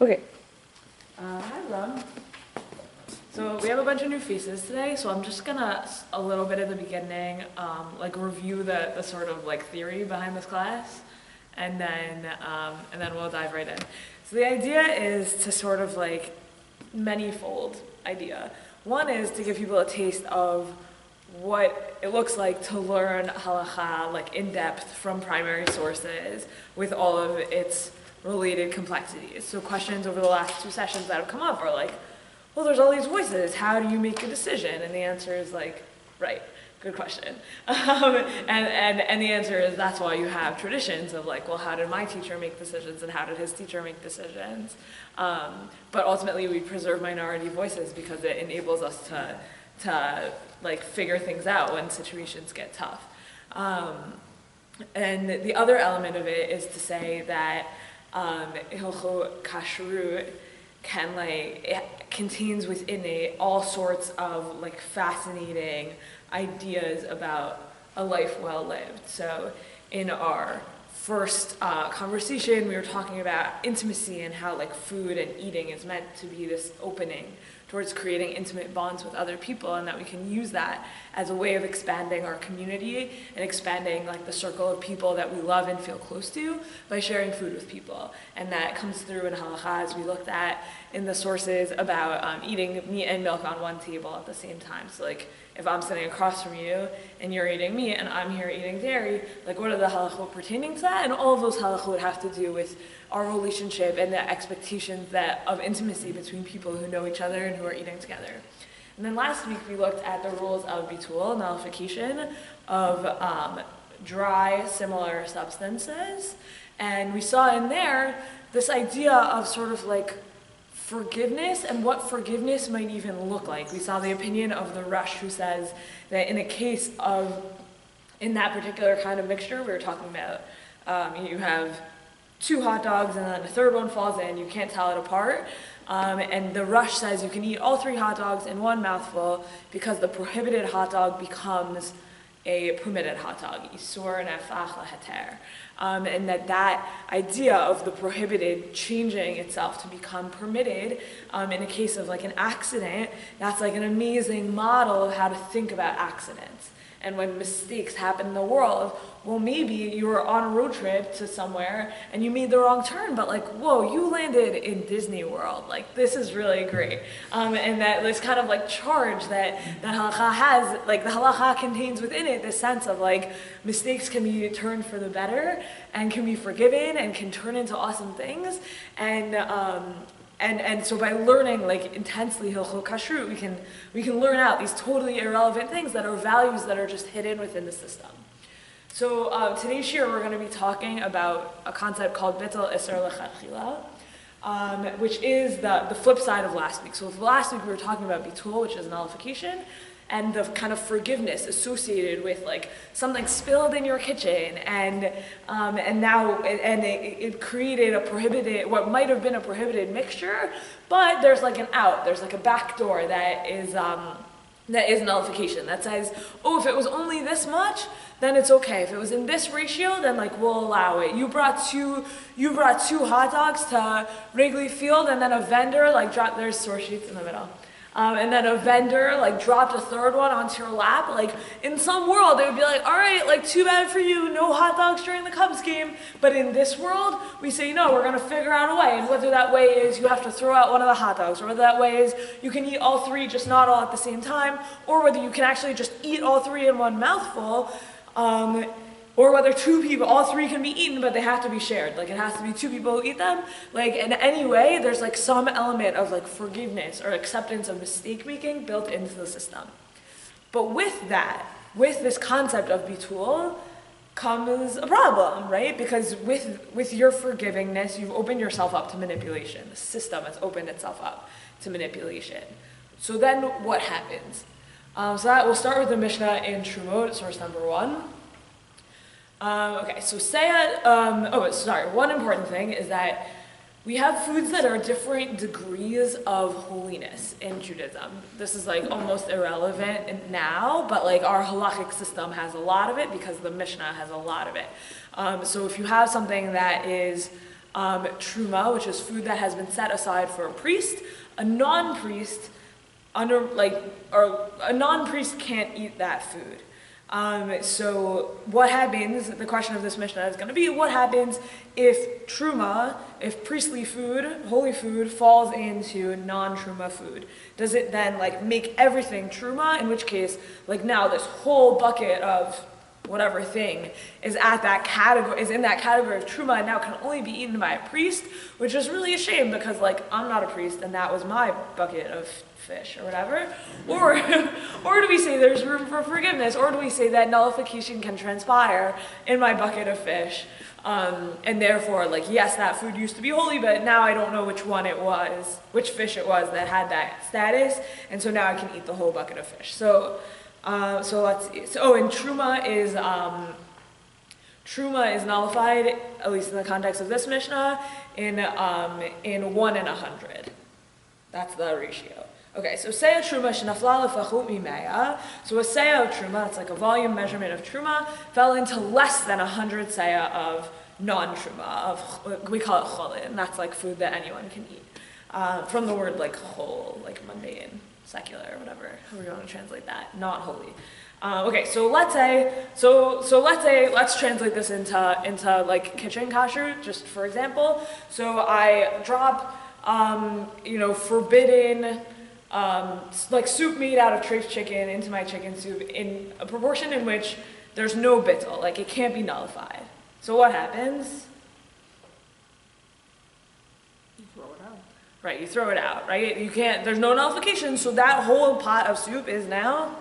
Okay. Hi, everyone. So we have a bunch of new faces today, so I'm just gonna, a little bit at the beginning, review the sort of theory behind this class, and then we'll dive right in. So the idea is to sort of many-fold idea. One is to give people a taste of what it looks like to learn halakha in depth from primary sources with all of its related complexities. So questions over the last 2 sessions that have come up are well, there's all these voices, how do you make a decision? And the answer is right, good question. And the answer is that's why you have traditions of well, how did my teacher make decisions and how did his teacher make decisions? But ultimately we preserve minority voices because it enables us to figure things out when situations get tough. And the other element of it is to say that Kashrut it contains within it all sorts of fascinating ideas about a life well lived. So in our first conversation, we were talking about intimacy and how food and eating is meant to be this opening towards creating intimate bonds with other people, and that we can use that as a way of expanding our community and expanding the circle of people that we love and feel close to by sharing food with people. And that comes through in halakha, as we looked at in the sources about eating meat and milk on one table at the same time. So if I'm sitting across from you and you're eating meat and I'm here eating dairy, what are the halachot pertaining to that? And all of those halachot have to do with our relationship and the expectations of intimacy between people who know each other and who are eating together. And then last week we looked at the rules of bitul, nullification of dry, similar substances. And we saw in there this idea of sort of forgiveness and what forgiveness might even look like. We saw the opinion of the Rush, who says that in a case of, in that particular kind of mixture we were talking about, you have 2 hot dogs and then a third one falls in, you can't tell it apart. And the Rush says you can eat all 3 hot dogs in one mouthful because the prohibited hot dog becomes a permitted hot dog, isur nefach laheter. And that idea of the prohibited changing itself to become permitted in a case of an accident, that's an amazing model of how to think about accidents. And when mistakes happen in the world, well, maybe you were on a road trip to somewhere and you made the wrong turn, but whoa, you landed in Disney World. This is really great. And that this kind of charge that halakha has, the halakha contains within it this sense of mistakes can be turned for the better and can be forgiven and can turn into awesome things. And so by learning intensely Hilchot Kashrut, we can learn out these totally irrelevant things that are values that are just hidden within the system. So today's shiur we're going to be talking about a concept called Bitul Isser Lechatchila, which is the flip side of last week. So last week we were talking about Bitul, which is nullification, and the kind of forgiveness associated with something spilled in your kitchen, and now it created a prohibited, what might have been a prohibited mixture, but there's an out, there's a back door that is nullification, that says, oh, if it was only this much, then it's okay. If it was in this ratio, then we'll allow it. You brought two hot dogs to Wrigley Field, and then a vendor dropped, there's source sheets in the middle. And then a vendor dropped a third one onto your lap. In some world they would be all right, too bad for you, no hot dogs during the Cubs game. But in this world we say no, we're going to figure out a way. And whether that way is you have to throw out one of the hot dogs, or whether that way is you can eat all 3, just not all at the same time, or whether you can actually just eat all 3 in one mouthful, or whether 2 people, all 3 can be eaten, but they have to be shared. It has to be 2 people who eat them. In any way, there's some element of forgiveness or acceptance of mistake making built into the system. But with that, with this concept of bitul, comes a problem, right? Because with your forgivingness, you've opened yourself up to manipulation. The system has opened itself up to manipulation. So then what happens? So that we'll start with the Mishnah in Trumot, source number 1. Okay, so one important thing is that we have foods that are different degrees of holiness in Judaism. This is almost irrelevant now, but our halachic system has a lot of it because the Mishnah has a lot of it. So if you have something that is truma, which is food that has been set aside for a priest. A non-priest a non-priest can't eat that food. So what happens, the question of this Mishnah is going to be, what happens if truma, if priestly food, holy food, falls into non-truma food? Does it then make everything truma, in which case, now this whole bucket of whatever thing is in that category of truma and now can only be eaten by a priest, which is really a shame because I'm not a priest and that was my bucket of fish or whatever. Or do we say there's room for forgiveness? Or do we say that nullification can transpire in my bucket of fish? And therefore, yes, that food used to be holy, but now I don't know which fish it was that had that status, and so now I can eat the whole bucket of fish. So let's see. And truma is nullified, at least in the context of this Mishnah, in 1 in 100. That's the ratio. Okay, so seah truma shenafla lefachut mimeya. So a seah of truma, it's a volume measurement of truma, fell into less than 100 seah of non-truma, we call it cholin. That's food that anyone can eat. From the word chol, mundane, secular, whatever, however you want to translate that, not holy. Okay, so let's translate this into kitchen kashrut, just for example. So I drop, forbidden, soup made out of treif chicken into my chicken soup in a proportion in which there's no bittul, it can't be nullified. So what happens? You throw it out. Right, you throw it out, right? You can't, there's no nullification, so that whole pot of soup is now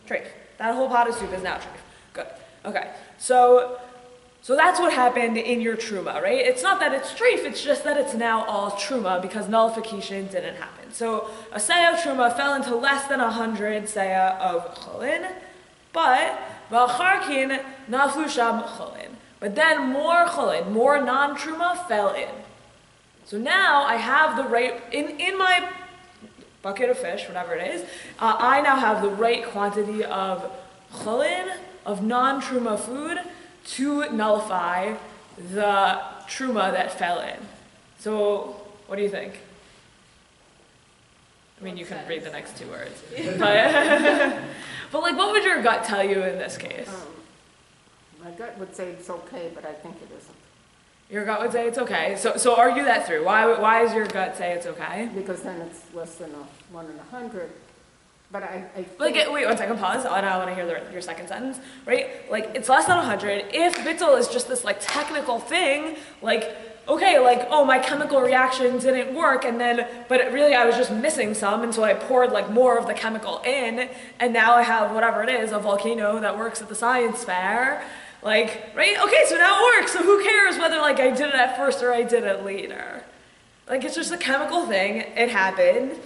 treif. That whole pot of soup is now treif. Good. Okay. So that's what happened in your truma, right? It's not that it's treif, it's just that it's now all truma because nullification didn't happen. So a seah of truma fell into less than 100 seah of cholin, but v'acharkin naflu sham cholin. But then more cholin, more non-truma fell in. So now I have the right, in my bucket of fish, whatever it is, I now have the right quantity of cholin, of non-truma food, to nullify the truma that fell in. So, what do you think? I mean, you can read the next two words. But what would your gut tell you in this case? My gut would say it's okay, but I think it isn't. Your gut would say it's okay. So argue that through. Why does your gut say it's okay? Because then it's less than 1 in 100. But I think... wait 1 second, pause. I want to hear your second sentence, right? It's less than 100. If bittul is just this technical thing, oh, my chemical reaction didn't work, but really I was just missing some, and so I poured more of the chemical in, and now I have whatever it is, a volcano that works at the science fair, right? Okay, so now it works, so who cares whether I did it at first or I did it later? It's just a chemical thing, it happened,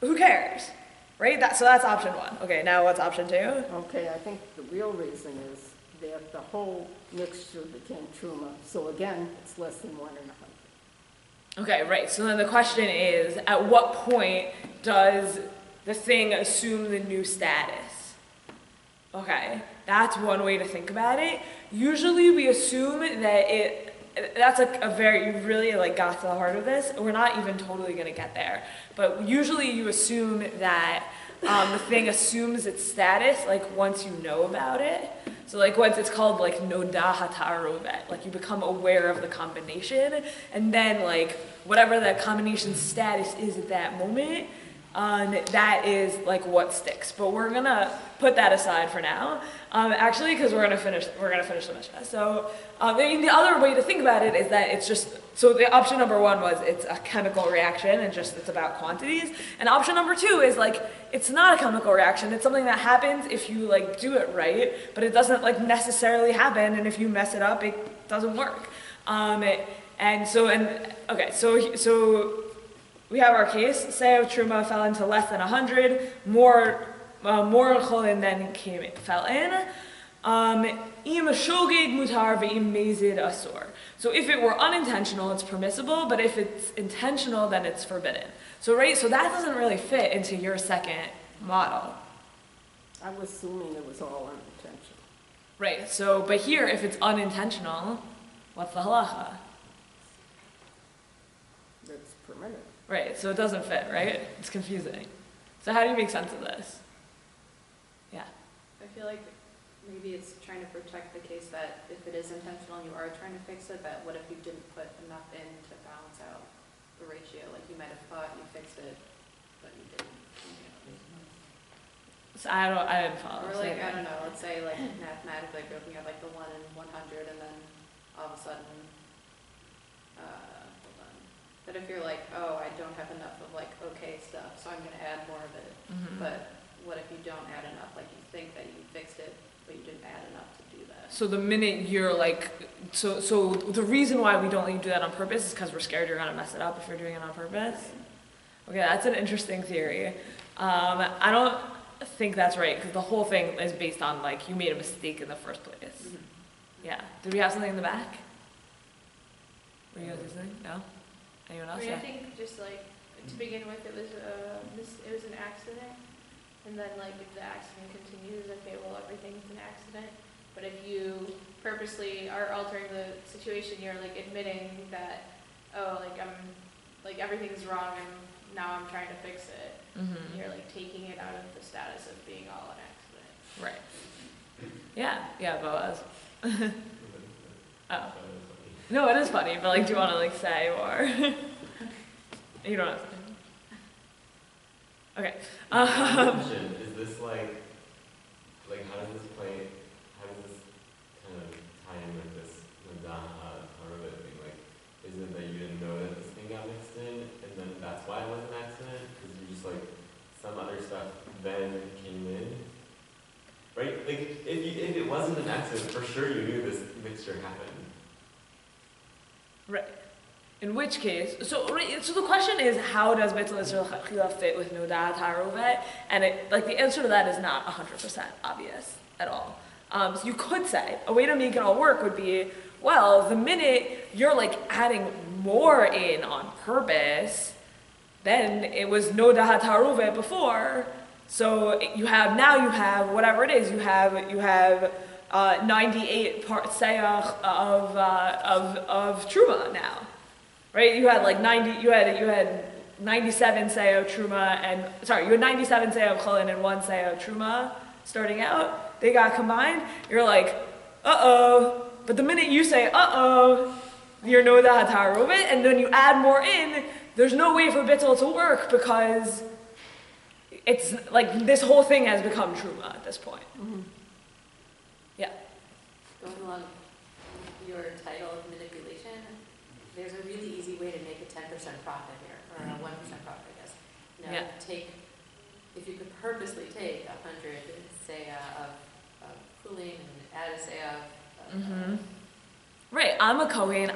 who cares? Right? So that's option 1. Okay, now what's option 2? Okay, I think the real reason is that the whole mixture became truma. So again, it's less than 1 in 100. Okay, right. So then the question is, at what point does the thing assume the new status? Okay, that's one way to think about it. Usually we assume that that's a very, you really got to the heart of this. We're not even totally going to get there. But usually you assume that the thing assumes its status once you know about it. So once it's called noda hatarovet, you become aware of the combination, and then whatever that combination status is at that moment, that is what sticks. But we're gonna put that aside for now, actually, because we're gonna finish the Mishnah. So the other way to think about it is that it's just, so the option number 1 was it's a chemical reaction and just it's about quantities, and option number 2 is it's not a chemical reaction. It's something that happens if you do it right, but it doesn't necessarily happen, and if you mess it up, it doesn't work. So we have our case. Seah of truma fell into less than 100. More cholin then fell in. Im shogeg mutar ve'im mezid asur. So if it were unintentional, it's permissible, but if it's intentional, then it's forbidden. So that doesn't really fit into your second model. I was assuming it was all unintentional. Right. But here, if it's unintentional, What's the halacha? That's permitted. Right, so it doesn't fit, right? It's confusing. So how do you make sense of this? Yeah. I feel like maybe it's trying to protect the case that if it is intentional and you are trying to fix it, that what if you didn't put enough in to balance out the ratio? Like you might have thought you fixed it, but you didn't. So I didn't follow. Or like, I don't know, let's say like mathematically, if you're looking at like the 1 in 100 and then all of a sudden, hold on. But if you're like, oh, I don't have enough of like okay stuff, so I'm going to add more of it. Mm-hmm. But what if you don't add enough? Like you think that you fixed it, but you didn't add enough to do that. So the minute you're like, so the reason why we don't let you do that on purpose is because we're scared you're gonna mess it up if you're doing it on purpose. Okay, that's an interesting theory. I don't think that's right because the whole thing is based on like you made a mistake in the first place. Mm-hmm. Yeah. Did we have something in the back? Were you guys listening? No. Anyone else? I mean, Yeah. I think just like to begin with, it was an accident, and then like if the accident continues, okay, well everything's an accident. But if you purposely are altering the situation, you're like admitting that, oh, like everything's wrong, and now I'm trying to fix it. Mm-hmm. You're like taking it out of the status of being all an accident. Right. Yeah. Yeah. Boaz. Oh. No, it is funny, but like, do you want to like say or you don't have to. Okay. Question, is this like how does this kind of tie in with this Nadaha Taruvit thing? Like, is it that you didn't know that this thing got mixed in, and then that's why it was an accident? Because you just like, some other stuff then came in? Right? Like, if it wasn't an accident, for sure you knew this mixture happened. Right. In which case, so the question is, how does Beit Chila fit with Nodat HaRovet? And the answer to that is not 100% obvious at all. So you could say, a way to make it all work would be, well, the minute you're like adding more in on purpose, then it was Nodat HaRovet before. So you have whatever it is, you have 98 sayach of truma now. Right, you had like 97 say of truma you had 97 say of cholin and 1 say of truma starting out. They got combined. You're like, uh-oh. But the minute you say, uh-oh, you're no that hataruvit, and then you add more in, there's no way for bittul to work because it's like this whole thing has become truma at this point. Mm-hmm. Yeah. Going along your title of manipulation, there's a really easy way to make a 10% profit here, or a 1% profit, I guess. Now, Yeah. If you could purposely take 100 say of cooling and add a say of Right, I'm a Kohen.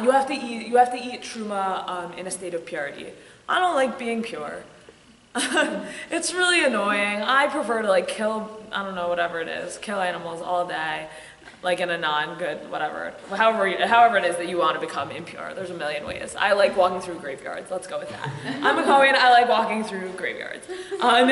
You have to eat truma in a state of purity. I don't like being pure. It's really annoying. I prefer to like kill, I don't know, whatever it is, kill animals all day, like in a non-good, whatever. However it is that you want to become impure. There's a million ways. I like walking through graveyards. Let's go with that. I'm a Kohen. I like walking through graveyards. And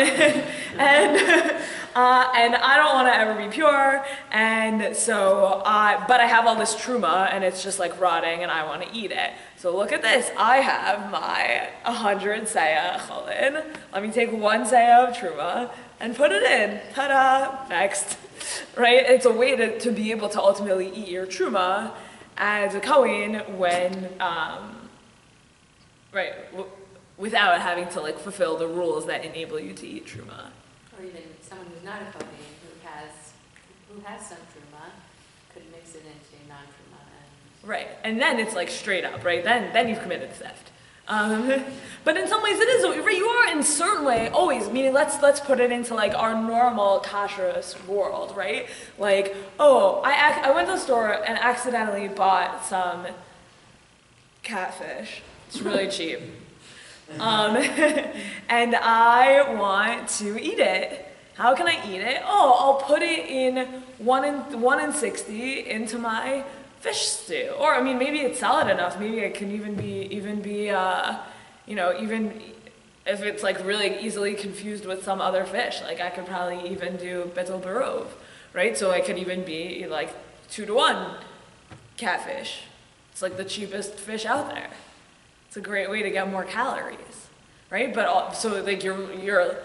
I don't want to ever be pure. And so, but I have all this truma and it's just like rotting and I want to eat it. So look at this. I have my 100 seah cholin. Let me take 1 seah of truma and put it in. Ta-da! Next. Right? It's a way to be able to ultimately eat your truma as a Kohen when, without having to like fulfill the rules that enable you to eat truma. or even someone who's not a Kohen who has some truma could mix it into non-truma. Right, and then it's like straight up, right? Then you've committed theft. But in some ways it is, right? You are in a certain way always, meaning let's put it into like our normal kashrut world, right? Like, oh, I went to the store and accidentally bought some catfish. It's really cheap. And I want to eat it. How can I eat it? Oh, I'll put it in 1 in 60 into my fish stew. Or I mean, maybe it's solid enough. Maybe it can even be even if it's like really easily confused with some other fish. Like I could probably even do betel barov, right? So it could even be like 2 to 1. catfish. It's like the cheapest fish out there. It's a great way to get more calories, right? But so like you're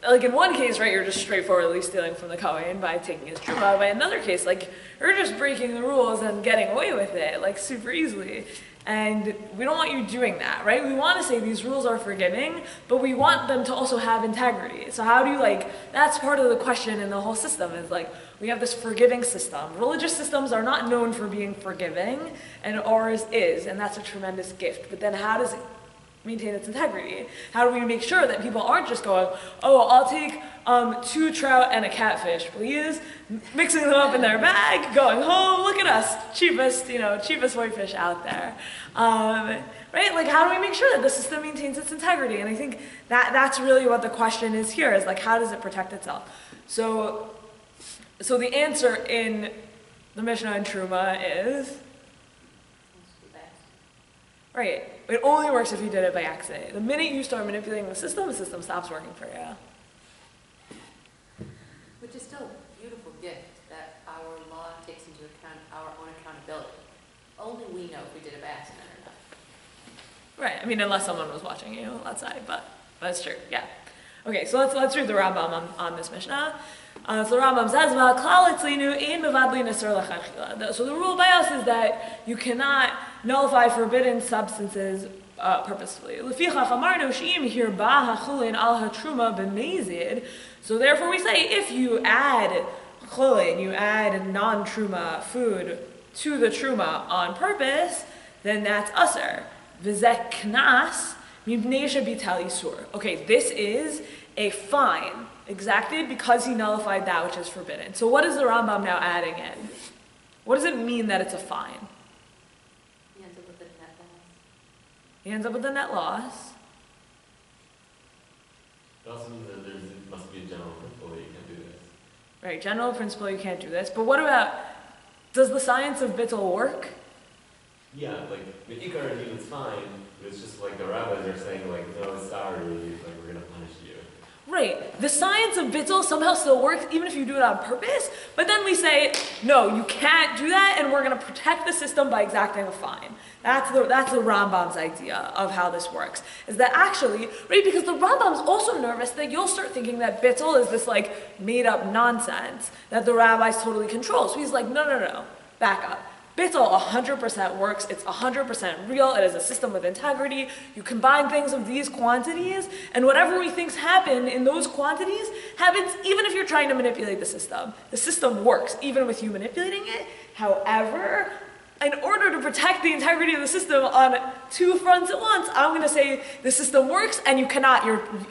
like in one case, right, you're just straightforwardly stealing from the Kohen by taking his truma. By another case, like you're just breaking the rules and getting away with it, like super easily. And we don't want you doing that, right? We want to say these rules are forgiving, but we want them to also have integrity. So how do you that's part of the question in the whole system is we have this forgiving system. Religious systems are not known for being forgiving, and ours is, and that's a tremendous gift. But then how does it maintain its integrity? How do we make sure that people aren't just going, oh, I'll take 2 trout and a catfish, please, mixing them up in their bag, going home, look at us, cheapest whitefish out there. Right? Like, how do we make sure that the system maintains its integrity? And I think that's really what the question is here, is how does it protect itself? So the answer in the Mishnah and Truma is, right, it only works if you did it by accident. The minute you start manipulating the system stops working for you. Which is still a beautiful gift that our law takes into account our own accountability. Only we know if we did it by accident or not. Right, I mean, unless someone was watching you outside, but that's true, yeah. Okay, so let's read the Rambam on this Mishnah. So the Rambam says, so the rule by us is that you cannot nullify forbidden substances purposefully. So therefore we say, if you add chulin, you add non-truma food to the truma on purpose, then that's aser. V'zeh knas mipnei shebital isur. Okay, this is a fine exacted because he nullified that which is forbidden. So what is the Rambam now adding in? What does it mean that it's a fine? He ends up with a net loss. He ends up with a net loss. It also means that there must be a general principle that you can't do this. Right, general principle you can't do this. But what about, does the science of bittul work? Yeah, the ikar and it's fine, but it's just the rabbis are saying no, sorry, we're gonna punish you. Right, the science of bittul somehow still works even if you do it on purpose, but then we say, no, you can't do that, and we're going to protect the system by exacting a fine. That's the Rambam's idea of how this works, is that actually, right, because the Rambam's also nervous that you'll start thinking that bittul is this made up nonsense that the rabbis totally control. So he's like, no, back up. Bittul 100% works, it's 100% real, it is a system with integrity. You combine things of these quantities, and whatever we think happen in those quantities happens even if you're trying to manipulate the system. The system works, even with you manipulating it. However, in order to protect the integrity of the system on 2 fronts at once, I'm going to say the system works, and you cannot,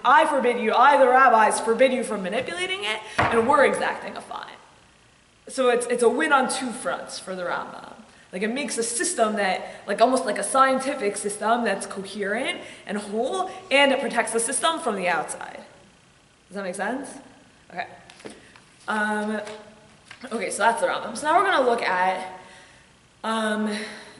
I forbid you, the rabbis forbid you from manipulating it, and we're exacting a fine. So it's a win on 2 fronts for the Rambam. It makes a system that, almost like a scientific system that's coherent and whole, and it protects the system from the outside. Does that make sense? Okay. Okay, so that's the Rambam. So now we're going to look at,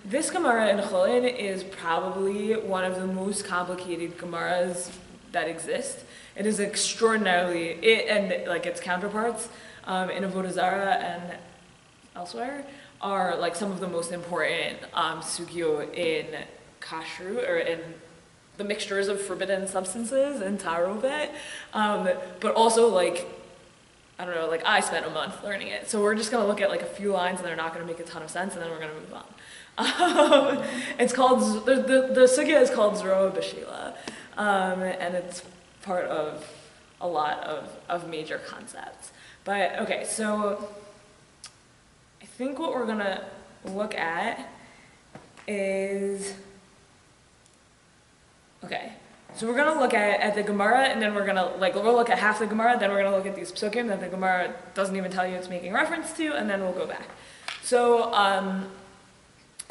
this Gemara in Chulin is probably one of the most complicated Gemaras that exist. It is extraordinarily, its counterparts, in Avodah Zarah and elsewhere, are some of the most important sugyo in Kashrut, or in the mixtures of forbidden substances in Tarovet, but also I don't know, I spent a month learning it, so we're just going to look at a few lines and they're not going to make a ton of sense, and then we're going to move on. It's called, the sugya is called Zroa B'Shila, and it's part of a lot of major concepts. But, okay, so I think what we're going to look at is, okay, so we're going to look at the Gemara, and then we're going to, we'll look at half the Gemara, then we're going to look at these psukim that the Gemara doesn't even tell you it's making reference to, and then we'll go back. So,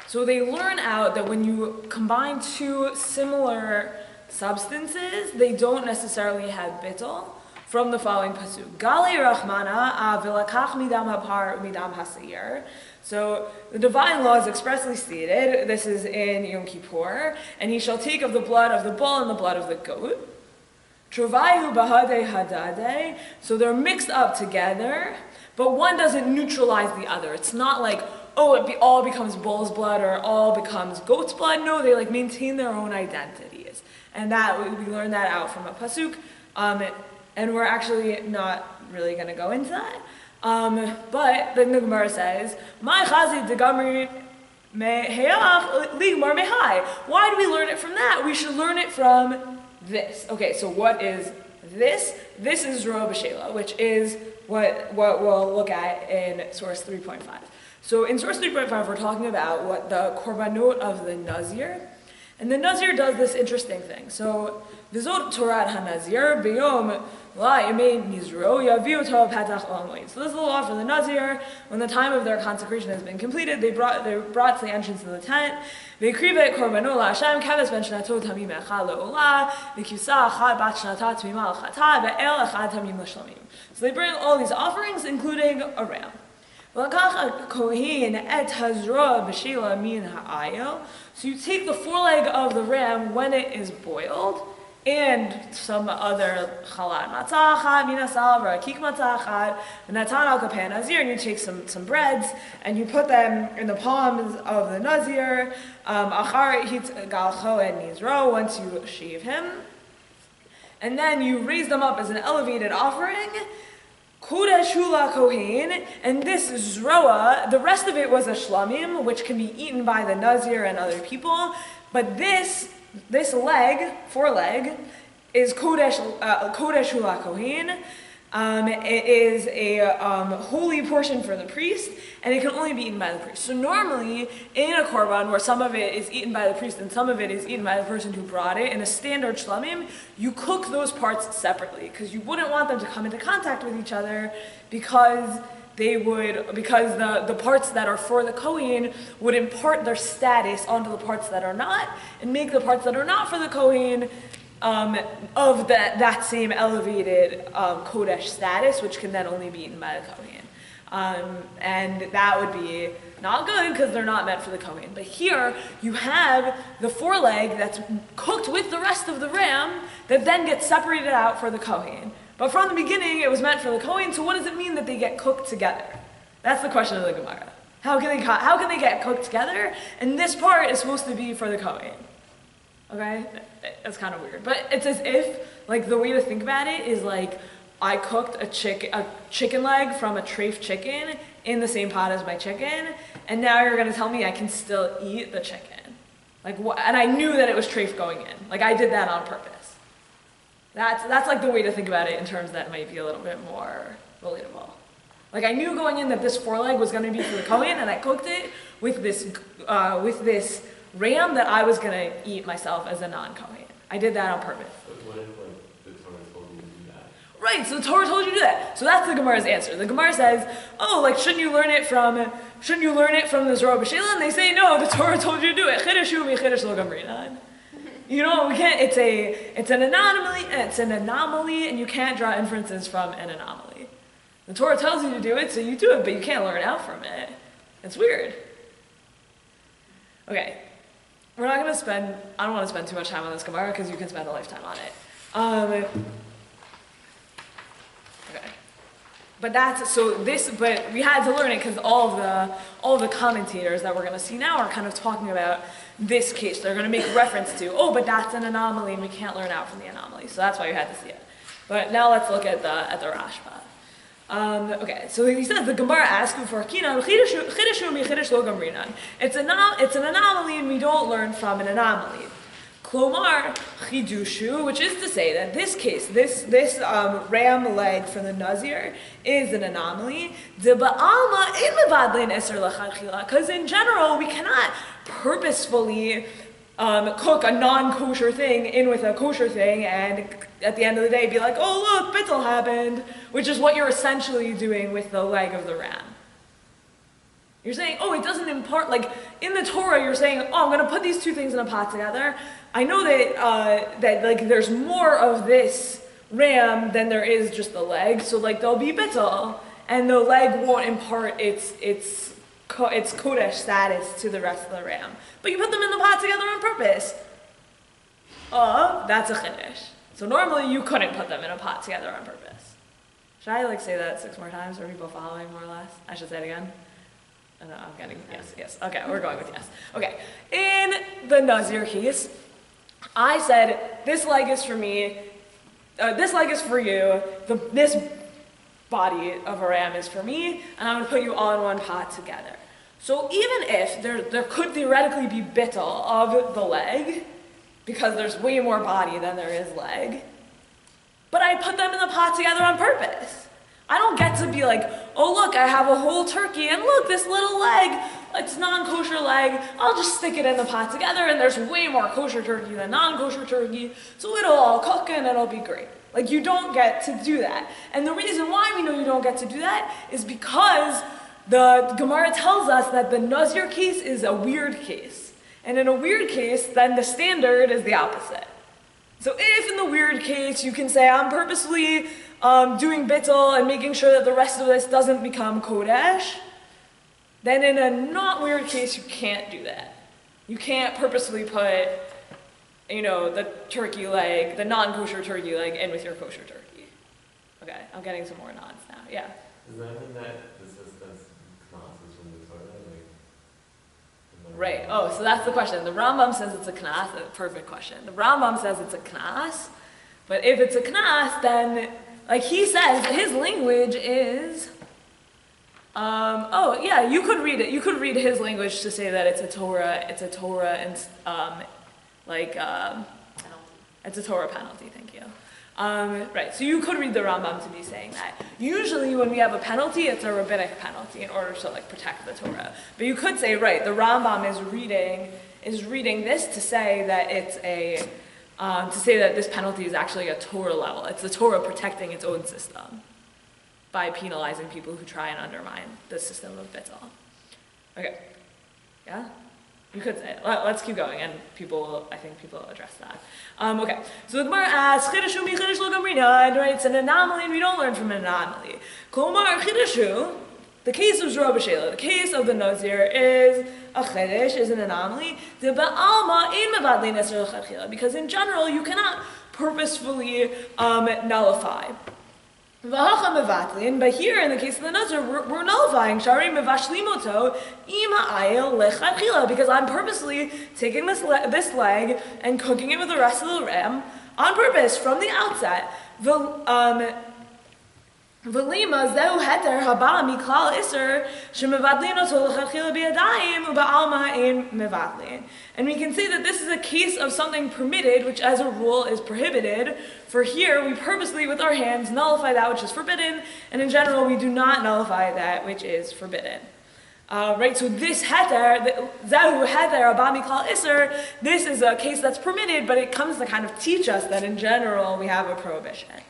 so they learn out that when you combine 2 similar substances, they don't necessarily have bittul, from the following pasuk. Gali Rahmana v'lakach midam hapar midam hasir. So the divine law is expressly stated. This is in Yom Kippur, and he shall take of the blood of the bull and the blood of the goat. Travayu bahade hadade. So they're mixed up together, but one doesn't neutralize the other. It's not oh, all becomes bull's blood or all becomes goat's blood. No, they like maintain their own identities. And that, we learn that out from a pasuk. And we're actually not really going to go into that. But then the Gemara says, "My chazid de gamri mehayach ligmar mehai." Why do we learn it from that? We should learn it from this. Okay, so what is this? This is Roa B'Shela, which is what we'll look at in source 3.5. So in source 3.5, we're talking about what the korbanot of the Nazir. And the Nazir does this interesting thing. So, V'zot Torat HaNazir b'yom la'yemei nizro yaviu to patach olam. So this is the law for the Nazir. When the time of their consecration has been completed, they're brought to the entrance of the tent. V'krivet korbanot la'Hashem kaves ben shnato tamim echad le'olah v'kivsa achad bat shnata tmima l'chata ve'el echad tamim l'shlamim. So they bring all these offerings, including a ram. So you take the foreleg of the ram when it is boiled, and some other chalad matzah achad minasal v'rakik matzah achad v'natan al kapei nazir, and you take some breads and you put them in the palms of the nazir achar hit galcho and nizro, once you shave him, and then you raise them up as an elevated offering. Kodesh hula kohen, and this zroa, the rest of it was a shlamim, which can be eaten by the nazir and other people, but this foreleg, is kodesh hula kohen. It is a holy portion for the priest, and it can only be eaten by the priest. So normally, in a korban where some of it is eaten by the priest and some of it is eaten by the person who brought it, in a standard shlamim, you cook those parts separately, because you wouldn't want them to come into contact with each other, because the parts that are for the Kohen would impart their status onto the parts that are not, and make the parts that are not for the Kohen of that same elevated Kodesh status, which can then only be eaten by the Kohen. And that would be not good because they're not meant for the Kohen. But here you have the foreleg that's cooked with the rest of the ram that then gets separated out for the Kohen. But from the beginning it was meant for the Kohen, so what does it mean that they get cooked together? That's the question of the Gemara. How can they get cooked together? And this part is supposed to be for the Kohen. Okay? That's kind of weird. But it's as if, like, the way to think about it is like, I cooked a chicken leg from a treif chicken in the same pot as my chicken, and now you're going to tell me I can still eat the chicken. Like, and I knew that it was treif going in. Like, I did that on purpose. That's like the way to think about it in terms that might be a little bit more relatable. Like, I knew going in that this foreleg was going to be for the Kohen, and I cooked it with this ram that I was going to eat myself as a non-Kohen. I did that on purpose. But what if, like, the Torah told you to do that? Right, so the Torah told you to do that. So that's the Gemara's answer. The Gemara says, oh, like, shouldn't you learn it from the Zorah B'Shela? And they say, no, the Torah told you to do it. Chidashu mi-chidash lo gamrinan. You know, we can't, it's an anomaly, and you can't draw inferences from an anomaly. The Torah tells you to do it, so you do it, but you can't learn out from it. It's weird. Okay. I don't want to spend too much time on this Gemara because you can spend a lifetime on it. Okay. But we had to learn it because all the commentators that we're going to see now are kind of talking about this case. They're going to make reference to, but that's an anomaly and we can't learn out from the anomaly. So that's why you had to see it. But now let's look at the Rashba. Okay, so he says the Gemara asks for Kinan chidashu mi chidash lo gamrinan. It's an anomaly, and we don't learn from an anomaly. Klomar chidushu, which is to say that this case, this ram leg for the Nazir is an anomaly. Because in general we cannot purposefully cook a non-kosher thing in with a kosher thing and at the end of the day be like, oh look, bittul happened, which is what you're essentially doing with the leg of the ram. You're saying, it doesn't impart, like in the Torah you're saying, I'm going to put these two things in a pot together. I know that like there's more of this ram than there is just the leg, so like there'll be bittul, and the leg won't impart its kodesh status to the rest of the ram. But you put them in the pot together on purpose. That's a chiddush. So normally you couldn't put them in a pot together on purpose. Should I say that 6 more times? Are people following more or less? I should say it again. No, I'm getting yes. Okay, we're going with yes. Okay, in the Nazir case, I said, this leg is for me, this leg is for you, this body of a ram is for me, and I'm going to put you all in one pot together. So even if there could theoretically be bittul of the leg, because there's way more body than there is leg, but I put them in the pot together on purpose. I don't get to be like, oh look, I have a whole turkey, and look, this little leg, it's non-kosher leg, I'll just stick it in the pot together, and there's way more kosher turkey than non-kosher turkey, so it'll all cook and it'll be great. Like, you don't get to do that. And the reason why we know you don't get to do that is because the Gemara tells us that the Nazir case is a weird case. And in a weird case, then the standard is the opposite. So if in the weird case you can say, I'm purposely doing bittul and making sure that the rest of this doesn't become kodesh, then in a not weird case you can't do that. You can't purposely put, the turkey leg, the non-kosher turkey leg in with your kosher turkey. Okay, I'm getting some more nods now, yeah. Does that mean that this is knas from the Torah? Right, so that's the question. The Rambam says it's a knas, perfect question. The Rambam says it's a knas, but if it's a knas, then, like he says, his language is, you could read it. You could read his language to say that it's a Torah, and, it's a Torah penalty, thank you. Right, so you could read the Rambam to be saying that. Usually when we have a penalty, it's a rabbinic penalty in order to protect the Torah. But you could say, right, the Rambam is reading this to say that it's to say that this penalty is actually a Torah level. It's the Torah protecting its own system by penalizing people who try and undermine the system of bittul. Okay, yeah? You could say it. Let's keep going, and I think people will address that. Okay, so the Gemara asks, Chidashu mi chidash lo gamrina, right? It's an anomaly, and we don't learn from an anomaly. Kolmar chidashu, the case of Zerah B'Sheila, the case of the Nazir is a chidash, is an anomaly. The ba'alma ein mevadli neser l'chadchila, because in general you cannot purposefully nullify. But here, in the case of the Nazir, we're nullifying Shari Mevashlimoto Ima Ayel Lechatchila, because I'm purposely taking this leg and cooking it with the rest of the ram on purpose from the outset. V'lima zehu heter haba miklal iser shemevadlin oto lechatchila biyadayim uba'alma ein mevadlin. And we can say that this is a case of something permitted, which as a rule is prohibited. For here, we purposely with our hands nullify that which is forbidden, and in general we do not nullify that which is forbidden. Right, so this heter, zehu heter haba miklal iser, this is a case that's permitted, but it comes to kind of teach us that in general we have a prohibition.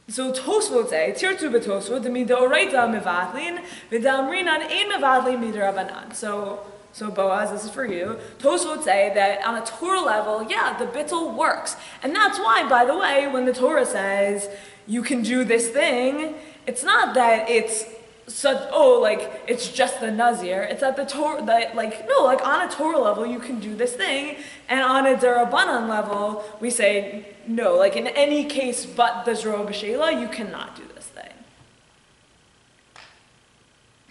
So Tosfot say, Tirtu b'Tosfot, midoraita mevatlin, v'damrinan ein mevatlin midrabanan. So Boaz, this is for you. Tosfot say that on a Torah level, yeah, the bittul works. And that's why, by the way, when the Torah says you can do this thing, it's not that it's it's just the Nazir. It's at the Torah, on a Torah level you can do this thing, and on a Derabanan level we say, no, in any case but the Zerah B'Sheila, you cannot do this thing.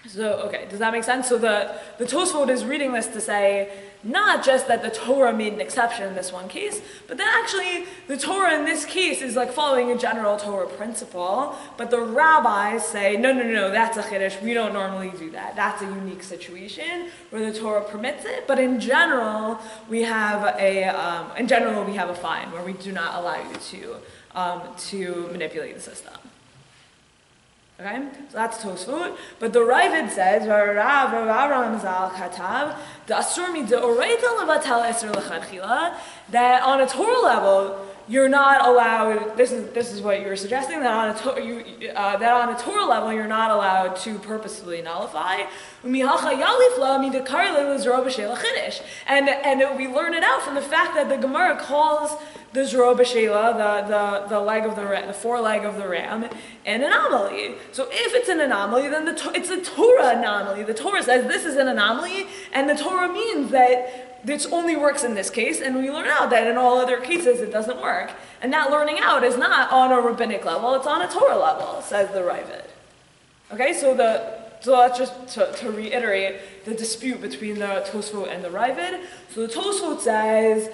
So, okay, does that make sense? So the Tosfot is reading this to say, not just that the Torah made an exception in this one case, but that actually the Torah in this case is following a general Torah principle, but the rabbis say, no, that's a chiddush, we don't normally do that. That's a unique situation where the Torah permits it, but in general we have a fine where we do not allow you to manipulate the system. Okay, so that's Tosfot. But the Ravid says, that on a Torah level, you're not allowed. This is what you're suggesting, that on a Torah level you're not allowed to purposefully nullify. And we learn it out from the fact that the Gemara calls the Zerah B'Sheila, the leg of the foreleg of the ram, an anomaly. So if it's an anomaly, then it's a Torah anomaly. The Torah says this is an anomaly, and the Torah means that this only works in this case, and we learn out that in all other cases it doesn't work. And that learning out is not on a rabbinic level, it's on a Torah level, says the Ravid. Okay, so So let's just, to reiterate, the dispute between the Tosfot and the Ravid. So the Tosfot says,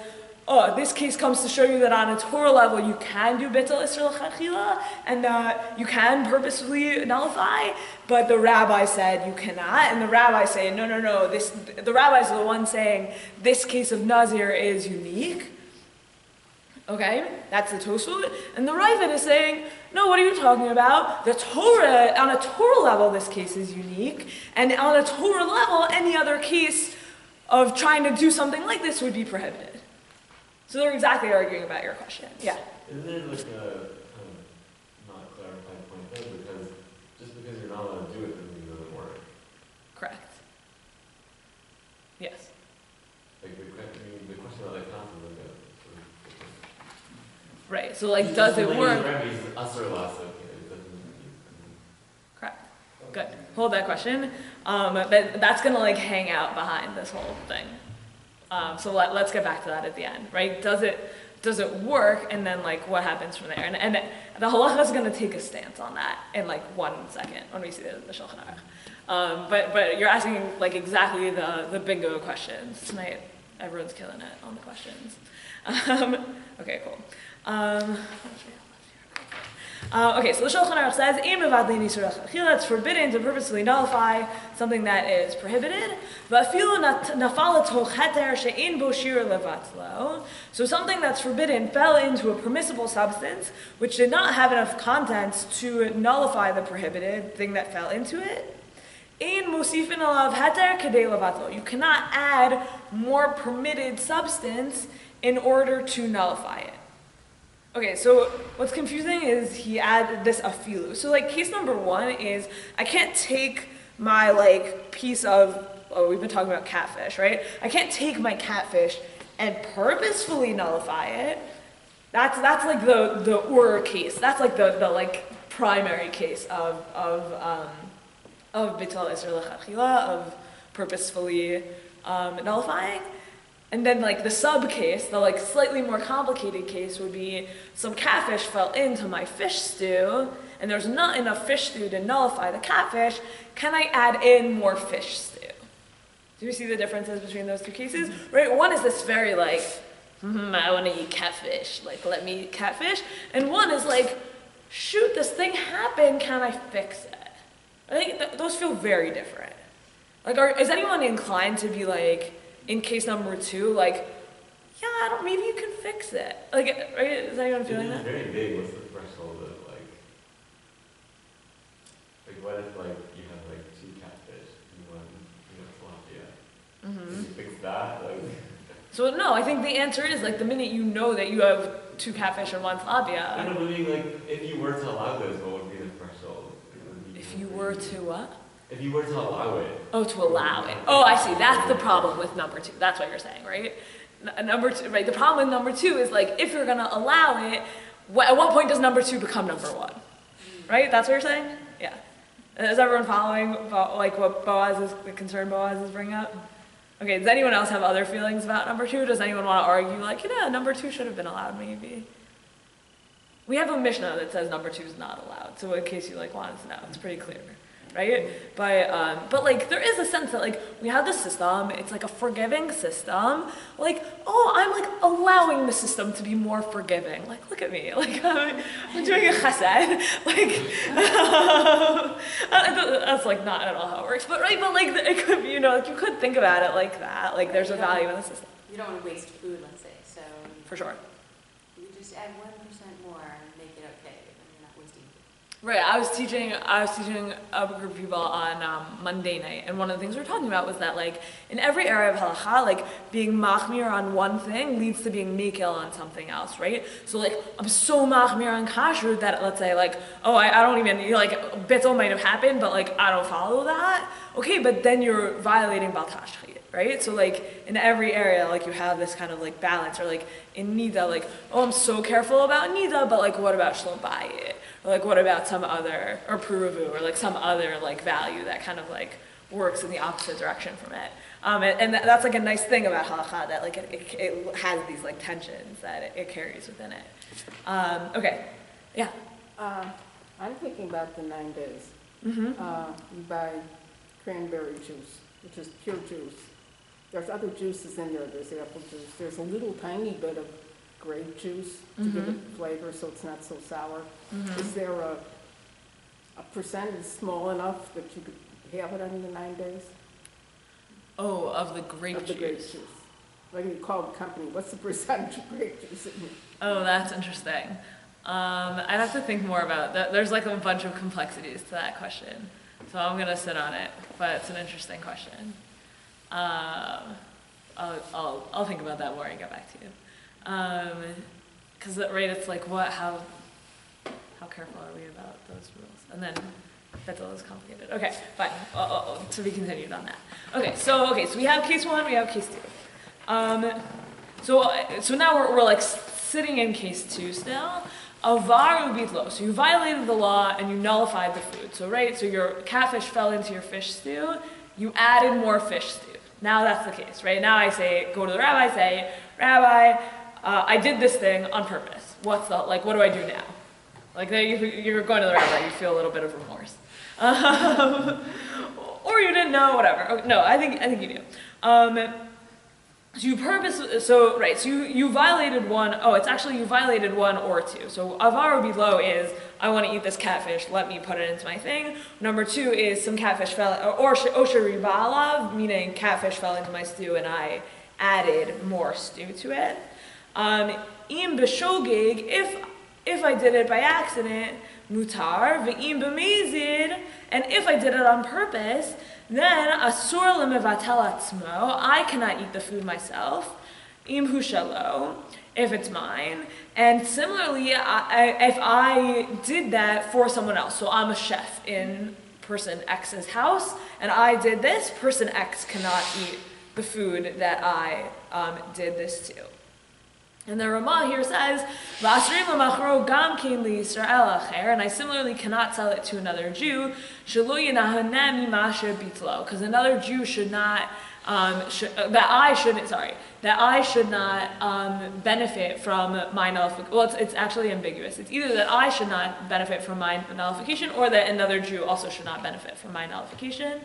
oh, this case comes to show you that on a Torah level you can do Bitul Isser L'Chachila, and that you can purposefully nullify, but the rabbi said you cannot, and the rabbis say, no, the rabbis are the ones saying this case of Nazir is unique. Okay, that's the Tosfot. And the Ravid is saying, no, what are you talking about? The Torah, on a Torah level, this case is unique. And on a Torah level, any other case of trying to do something like this would be prohibited. So they're exactly arguing about your question. Yeah? Isn't there like a kind of not clarified point though? Because just because you're not allowed to do it doesn't mean it doesn't work. Correct. Yes. Like the question about like concepts like that. Right, so like, does it work? Correct. Good. Hold that question. That's gonna like hang out behind this whole thing. So let's get back to that at the end, right? Does it work? And then like, what happens from there? And the halacha is gonna take a stance on that in like 1 second when we see the Shulchan Aruch. But you're asking like exactly the bingo questions tonight. Everyone's killing it on the questions. Okay, cool. Okay, so the Shulchan Aruch says, it's forbidden to purposely nullify something that is prohibited. So something that's forbidden fell into a permissible substance, which did not have enough contents to nullify the prohibited thing that fell into it. You cannot add more permitted substance in order to nullify it. Okay, so what's confusing is he added this afilu. So like case number 1 is I can't take my like piece of, we've been talking about catfish, right? I can't take my catfish and purposefully nullify it. That's like the Ur case. That's like the like primary case of Bitul Isser L'Chachila, of purposefully nullifying. And then like the sub case, the like slightly more complicated case would be some catfish fell into my fish stew and there's not enough fish stew to nullify the catfish. Can I add in more fish stew? Do you see the differences between those two cases? Right, one is this very like, I want to eat catfish, like let me eat catfish. And one is like, shoot, this thing happened, can I fix it? I think those feel very different. Like, is anyone inclined to be like, in case number 2, like, yeah, maybe you can fix it. Like, right? Is anyone feeling that? It's very big. What's the threshold of like what if like you have like 2 catfish and 1 tilapia? Can you fix that? Like. So no, I think the answer is like the minute you know that you have 2 catfish and 1 tilapia. I don't know, but like if you were to allow those, what would be the threshold? If you were to what? If you were to allow it. Oh, to allow it. Oh, I see. That's the problem with number 2. That's what you're saying, right? Number 2, right? The problem with number 2 is like, if you're going to allow it, at what point does number 2 become number 1? Right? That's what you're saying? Yeah. Is everyone following like what the concern Boaz is bringing up? Okay, does anyone else have other feelings about number 2? Does anyone want to argue like, number 2 should have been allowed maybe? We have a Mishnah that says number 2 is not allowed. So in case you like wanted to know, it's pretty clear. Right? But like there is a sense that like we have this system, it's like a forgiving system. Like, oh, I'm like allowing the system to be more forgiving. Like, look at me. Like I'm doing a chesed. Like that's like not at all how it works. But right, but like it could be, like you could think about it like that. Like there's a value in the system. You don't want to waste food, let's say. So for sure. You just add 1% more and make it okay. You're not wasting food. Right, I was teaching a group of people on Monday night, and one of the things we were talking about was that, like, in every area of halacha, like, being machmir on one thing leads to being mekel on something else, right? So, like, I'm so machmir on kashrut that, let's say, like, oh, I don't even, like, bittul might have happened, but, like, I don't follow that. Okay, but then you're violating bal tashchit, right? So, like, in every area, like, you have this kind of, like, balance, or, like, in nida, like, oh, I'm so careful about nida, but, like, what about shlom bayit? Or, like, what about some other, or puruvu, or, like, some other, like, value that kind of, like, works in the opposite direction from it. And that's, like, a nice thing about halacha, that, like, it has these, like, tensions that it carries within it. Okay, yeah? I'm thinking about the 9 days. Mm-hmm. You buy cranberry juice, which is pure juice. There's other juices in there. There's apple juice. There's a little tiny bit of grape juice to give it flavor so it's not so sour. Mm-hmm. Is there a percentage small enough that you could have it under the 9 days? Oh, of the grape Of the grape juice. juice. Like you call the company, what's the percentage of grape juice in here? Oh, that's interesting. I'd have to think more about that. There's like a bunch of complexities to that question, so I'm gonna sit on it. But it's an interesting question. I'll think about that more and get back to you. Because right, it's like how careful are we about those rules? And then that's all complicated. Okay, fine. To be continued on that. Okay, so we have case 1, we have case 2. So now we're like sitting in case 2 still. Avaru bitlo. So you violated the law and you nullified the food. So your catfish fell into your fish stew. You added more fish stew. Now that's the case, right? Now I go to the rabbi, say, Rabbi, I did this thing on purpose. What do I do now? Like you're going to the rabbi, you feel a little bit of remorse. Or you didn't know, whatever. No, I think you do. So you violated one. Oh, it's actually you violated 1 or 2. So avaru below is I want to eat this catfish. Let me put it into my thing. Number 2 is some catfish fell, or osheri ba'alav, meaning catfish fell into my stew and I added more stew to it. Im b'shogeg, if I did it by accident, mutar ve'im b'mezid, and if I did it on purpose, then asur lemevatel atzmo, I cannot eat the food myself. Im hu shelo, if it's mine. And similarly, if I did that for someone else, so I'm a chef in person X's house, and I did this, person X cannot eat the food that I did this to. And the Ramah here says, and I similarly cannot sell it to another Jew, because another Jew should not, that I should not benefit from my nullification. Well, it's actually ambiguous. It's either that I should not benefit from my nullification, or that another Jew also should not benefit from my nullification.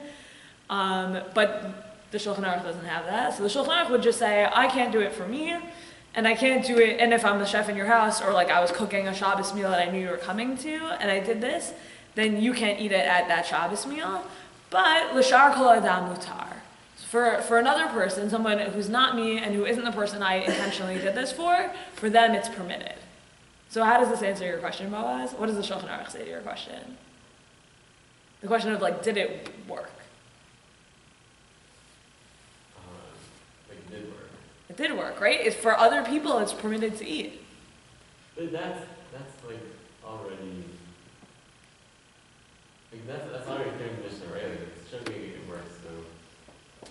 But the Shulchan Aruch doesn't have that. So the Shulchan Aruch would just say, I can't do it for me, and I can't do it, and if I'm the chef in your house, or like I was cooking a Shabbos meal that I knew you were coming to, and I did this, then you can't eat it at that Shabbos meal. But l'shar kol adam mutar. For another person, someone who's not me and who isn't the person I intentionally did this for them it's permitted. So how does this answer your question, Boaz? What does the Shulchan Aruch say to your question? The question of like, did it work? It did work. It did work, right? It's for other people, it's permitted to eat. But that's like already, like that's already clear condition, right? Like it's showing it works, so.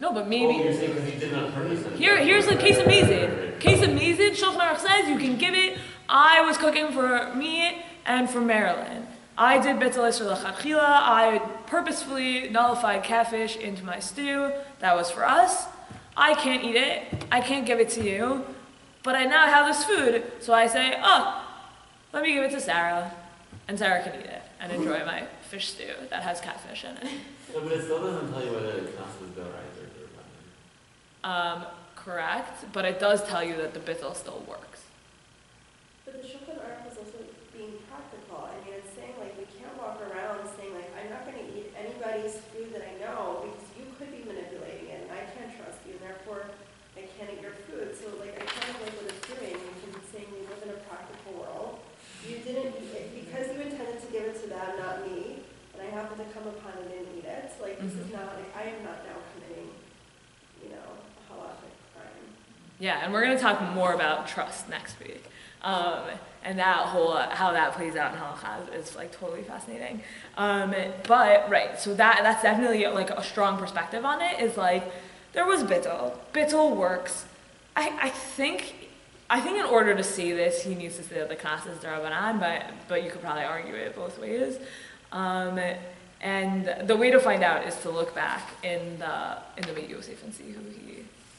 No, but maybe. Oh, you're saying because you did not purpose it. Here's the case of Mezid. Case of Mezid, Shulchan Aruch says you can give it. I was cooking for me and for Marilyn. I did Betzal Isser L'Chadchila. I purposefully nullified catfish into my stew. That was for us. I can't eat it. I can't give it to you. But I now have this food. So I say, let me give it to Sarah. And Sarah can eat it and enjoy my fish stew that has catfish in it. No, but it still doesn't tell you whether the knas was done right or not. Correct. But it does tell you that the bittul still works. But the Shulchan Aruch is also being practical. I mean, it's saying, like, we can't walk around saying, like, I'm not going to eat anybody's food that I know because you could be manipulating it and I can't trust you, and therefore I can't eat your food. So, like, I kind of like what it's doing. It's saying we live in a practical world. You didn't eat it because you intended to give it to them, not me, and I happened to come upon it and eat it. So, like, this is not, like, I am not now committing, a halachic crime. Yeah, and we're going to talk more about trust next week. And that whole, how that plays out in halakha is like totally fascinating. But, right, so that's definitely like a strong perspective on it, is like, there was bittul. Bittul works. I think in order to see this, he needs to say that the knas is Rabbanit, but you could probably argue it both ways. And the way to find out is to look back in the Beit Yosef and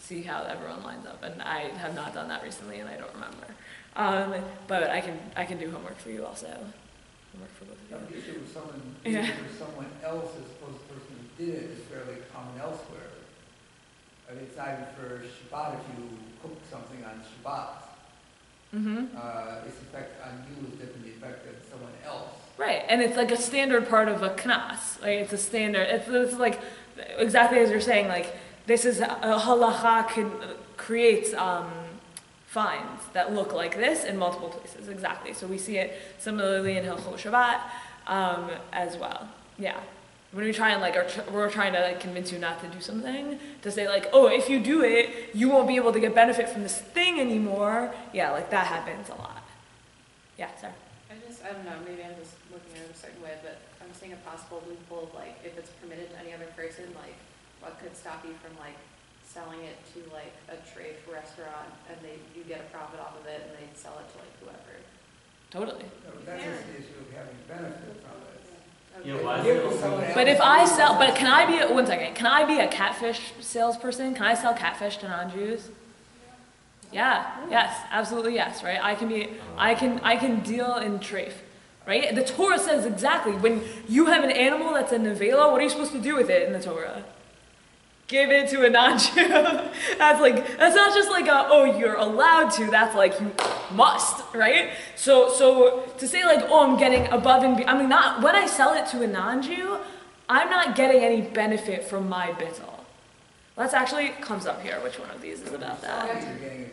see how everyone lines up. And I have not done that recently, and I don't remember. But I can do homework for you also. homework for both No, of the you. issue with someone, Yeah. for someone else as opposed to the person who did it is fairly common elsewhere. I mean, it's not even for Shabbat if you cook something on Shabbat. Its effect on you is different than the effect on someone else. Right, and it's like a standard part of a knas. Like it's a standard. It's like exactly as you're saying. Like this is a halacha creates fines that look like this in multiple places. Exactly. So we see it similarly in Hilchot Shabbat as well. Yeah. When we try and we're trying to like convince you not to do something, to say like, oh, if you do it, you won't be able to get benefit from this thing anymore. Yeah, like that happens a lot. Yeah, sorry. I don't know, maybe I'm just looking at it a certain way, but I'm seeing a possible loophole of like, if it's permitted to any other person, like, what could stop you from like selling it to like a trade restaurant and you get a profit off of it and they sell it to like whoever? Totally. No, that's just the issue of having benefit from it. Yeah, why is Give it it to someone else. But if I sell, but can I be, one second, can I be a catfish salesperson? Can I sell catfish to non-Jews? Yeah, yes, absolutely yes, right? I can deal in treif, right? The Torah says exactly, when you have an animal that's a nevela, what are you supposed to do with it in the Torah? Give it to a non-Jew. That's not just like you're allowed to, that's like you must, right? So to say like, oh, I'm getting above and beyond, I mean, not, when I sell it to a non-Jew, I'm not getting any benefit from my bittul. Let's actually, comes up here, which one of these is about that? You're getting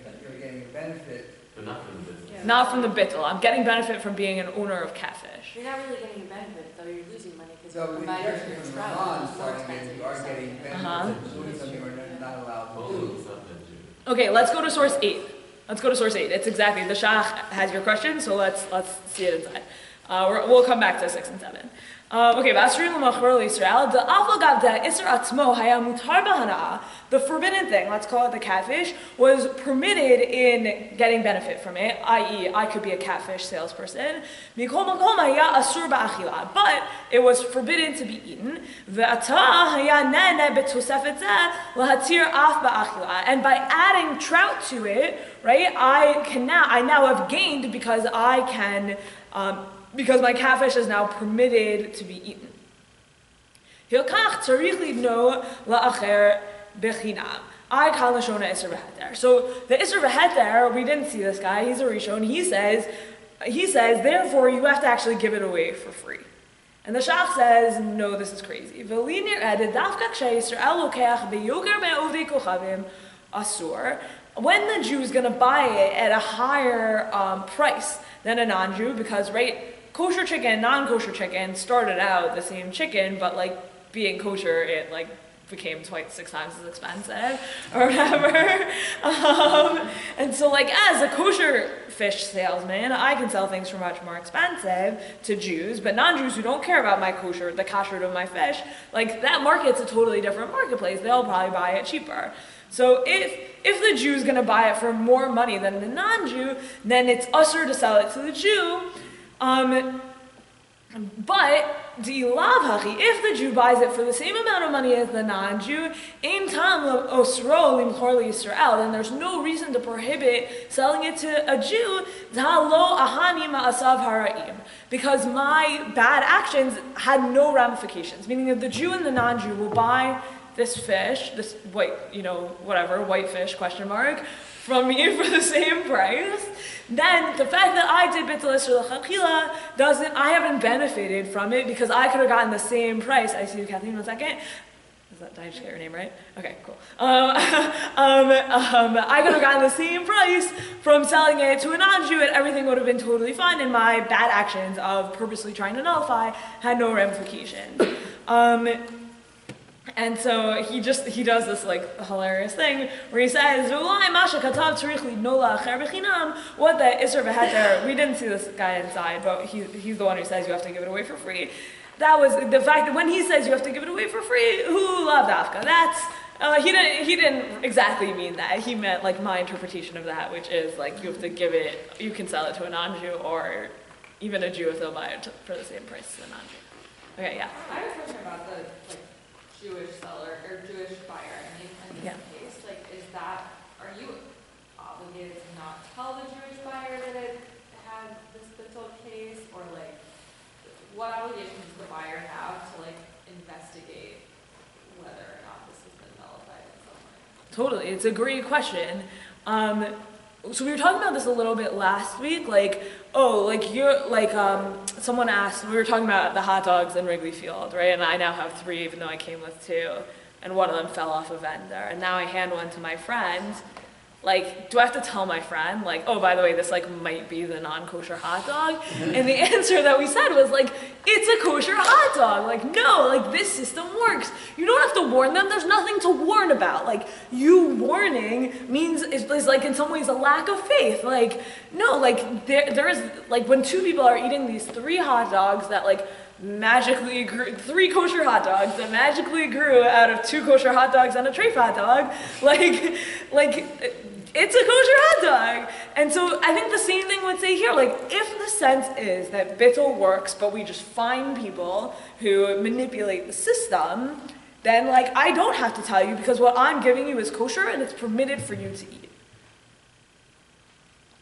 a benefit. But not from the business. Not from the bittul. I'm getting benefit from being an owner of catfish. You're not really getting a benefit, though, you're losing money because So you're with providing for the your from travel, Iran it's more selling it, expensive. you are getting benefits and doing something you're not allowed to Only do. it's not the Jew. Okay, let's go to source 8. Let's go to source 8. It's exactly, the Shach has your question, so let's see it inside. We'll come back to 6 and 7. Okay, the forbidden thing, let's call it the catfish, was permitted in getting benefit from it, i.e. I could be a catfish salesperson, but it was forbidden to be eaten, and by adding trout to it, right, I now have gained because because my catfish is now permitted to be eaten. So the Isser V'Heter, we didn't see this guy, he's a Rishon, he says, therefore you have to actually give it away for free. And the Shach says, no, this is crazy. When the Jew is going to buy it at a higher price than a non-Jew, because, right, kosher chicken, non-kosher chicken started out the same chicken, but like being kosher, it like became 6 times as expensive or whatever. And so like as a kosher fish salesman, I can sell things for much more expensive to Jews, but non-Jews who don't care about my kosher, the kashrut of my fish, like that market's a totally different marketplace. They'll probably buy it cheaper. So if the Jew is going to buy it for more money than the non-Jew, then it's usher to sell it to the Jew. But if the Jew buys it for the same amount of money as the non-Jew, then there's no reason to prohibit selling it to a Jew, because my bad actions had no ramifications. Meaning that the Jew and the non-Jew will buy this fish, this white, white fish, from me for the same price, then the fact that I did Beit L'Chachila I haven't benefited from it because I could have gotten the same price. I see you, Kathleen, 1 second. Did I just get your name right? Okay, cool. I could have gotten the same price from selling it to a non-Jew and everything would have been totally fine and my bad actions of purposely trying to nullify had no ramifications. And so he does this like hilarious thing where he says, what the Isser V'Heter, we didn't see this guy inside, but he's the one who says you have to give it away for free. That was the fact that when he says you have to give it away for free, who loved Afka? He didn't exactly mean that. He meant like my interpretation of that, which is like you have to give it, you can sell it to a non-Jew or even a Jew if they'll buy it for the same price as a non-Jew. Okay, yeah. I have a question about the Jewish seller or Jewish buyer. I mean, in this case, are you obligated to not tell the Jewish buyer that it had this bittul case, or Totally, it's a great question. So we were talking about this a little bit last week, like, oh, like you're, like, someone asked, we were talking about the hot dogs in Wrigley Field, right? And I now have 3, even though I came with 2, and one of them fell off a vendor, and now I hand one to my friend. Like, do I have to tell my friend, like, oh, by the way, this, like, might be the non-kosher hot dog? And the answer that we said was, like, it's a kosher hot dog. Like, no, like, this system works. You don't have to warn them. There's nothing to warn about. Like, you warning means, is like, in some ways, a lack of faith. Like, no, like, there is, like, when 2 people are eating these 3 hot dogs that, like, magically grew, 3 kosher hot dogs that magically grew out of 2 kosher hot dogs and a treif hot dog, like, it's a kosher hot dog. And so I think the same thing would say here, like, if the sense is that bittul works, but we just find people who manipulate the system, then, like, I don't have to tell you because what I'm giving you is kosher and it's permitted for you to eat.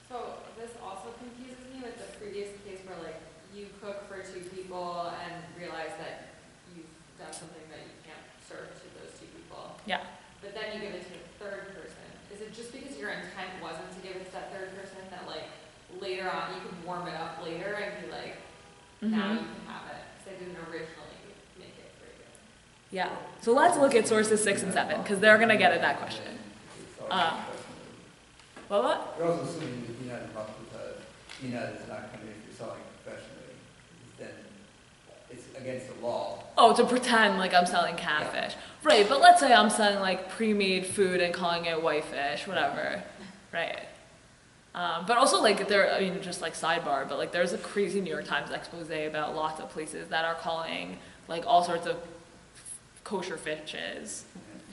So this also confuses me with the previous case where, like, you cook for 2 people and realize that you've done something that you can't serve to those 2 people. Yeah. But then you give it to a 3rd person. Is it just because your intent wasn't to give it to that 3rd person that, like, later on you can warm it up later and be like, now you can have it? Because I didn't originally make it for you. Yeah. So let's look at sources 6 and 7 because they're gonna get at that question. What? You're also assuming that peanut is not coming if you're selling professionally, then it's against the law. Oh, to pretend like I'm selling catfish. Right, but let's say I'm selling like pre-made food and calling it whitefish, whatever. Right. But also like just like sidebar, but like there's a crazy New York Times expose about lots of places that are calling like all sorts of kosher fishes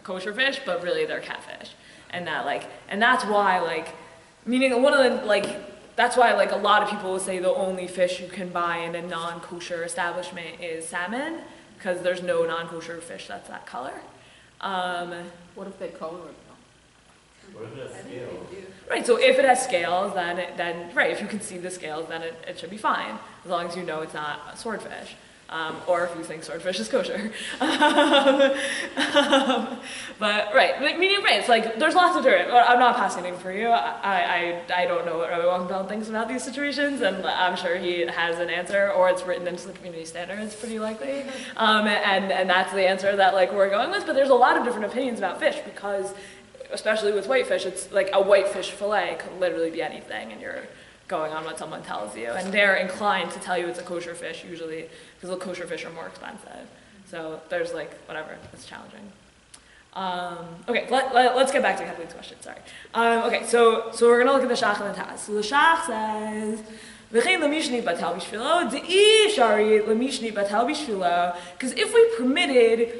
kosher fish, but really they're catfish. And that's why like, meaning one of the that's why like a lot of people will say the only fish you can buy in a non-kosher establishment is salmon, because there's no non-kosher fish that's that color. What if they color it though? What if it has scales? Right, so if it has scales, then right, if you can see the scales, then it should be fine, as long as you know it's not a swordfish. Or if you think swordfish is kosher. But right, meaning right, it's like, there's lots of different, I'm not passing for you. I don't know what Rabbi Walkenfeld thinks about these situations, and I'm sure he has an answer, or it's written into the community standards, pretty likely. And that's the answer that like we're going with, but there's a lot of different opinions about fish, because especially with whitefish, it's like a whitefish fillet could literally be anything, and you're going on what someone tells you, and they're inclined to tell you it's a kosher fish usually, because the kosher fish are more expensive. So there's like, whatever, it's challenging. Okay, let's get back to Kathleen's question, sorry. Okay, so we're gonna look at the Shach and the Taz. So the Shach says, because if we permitted,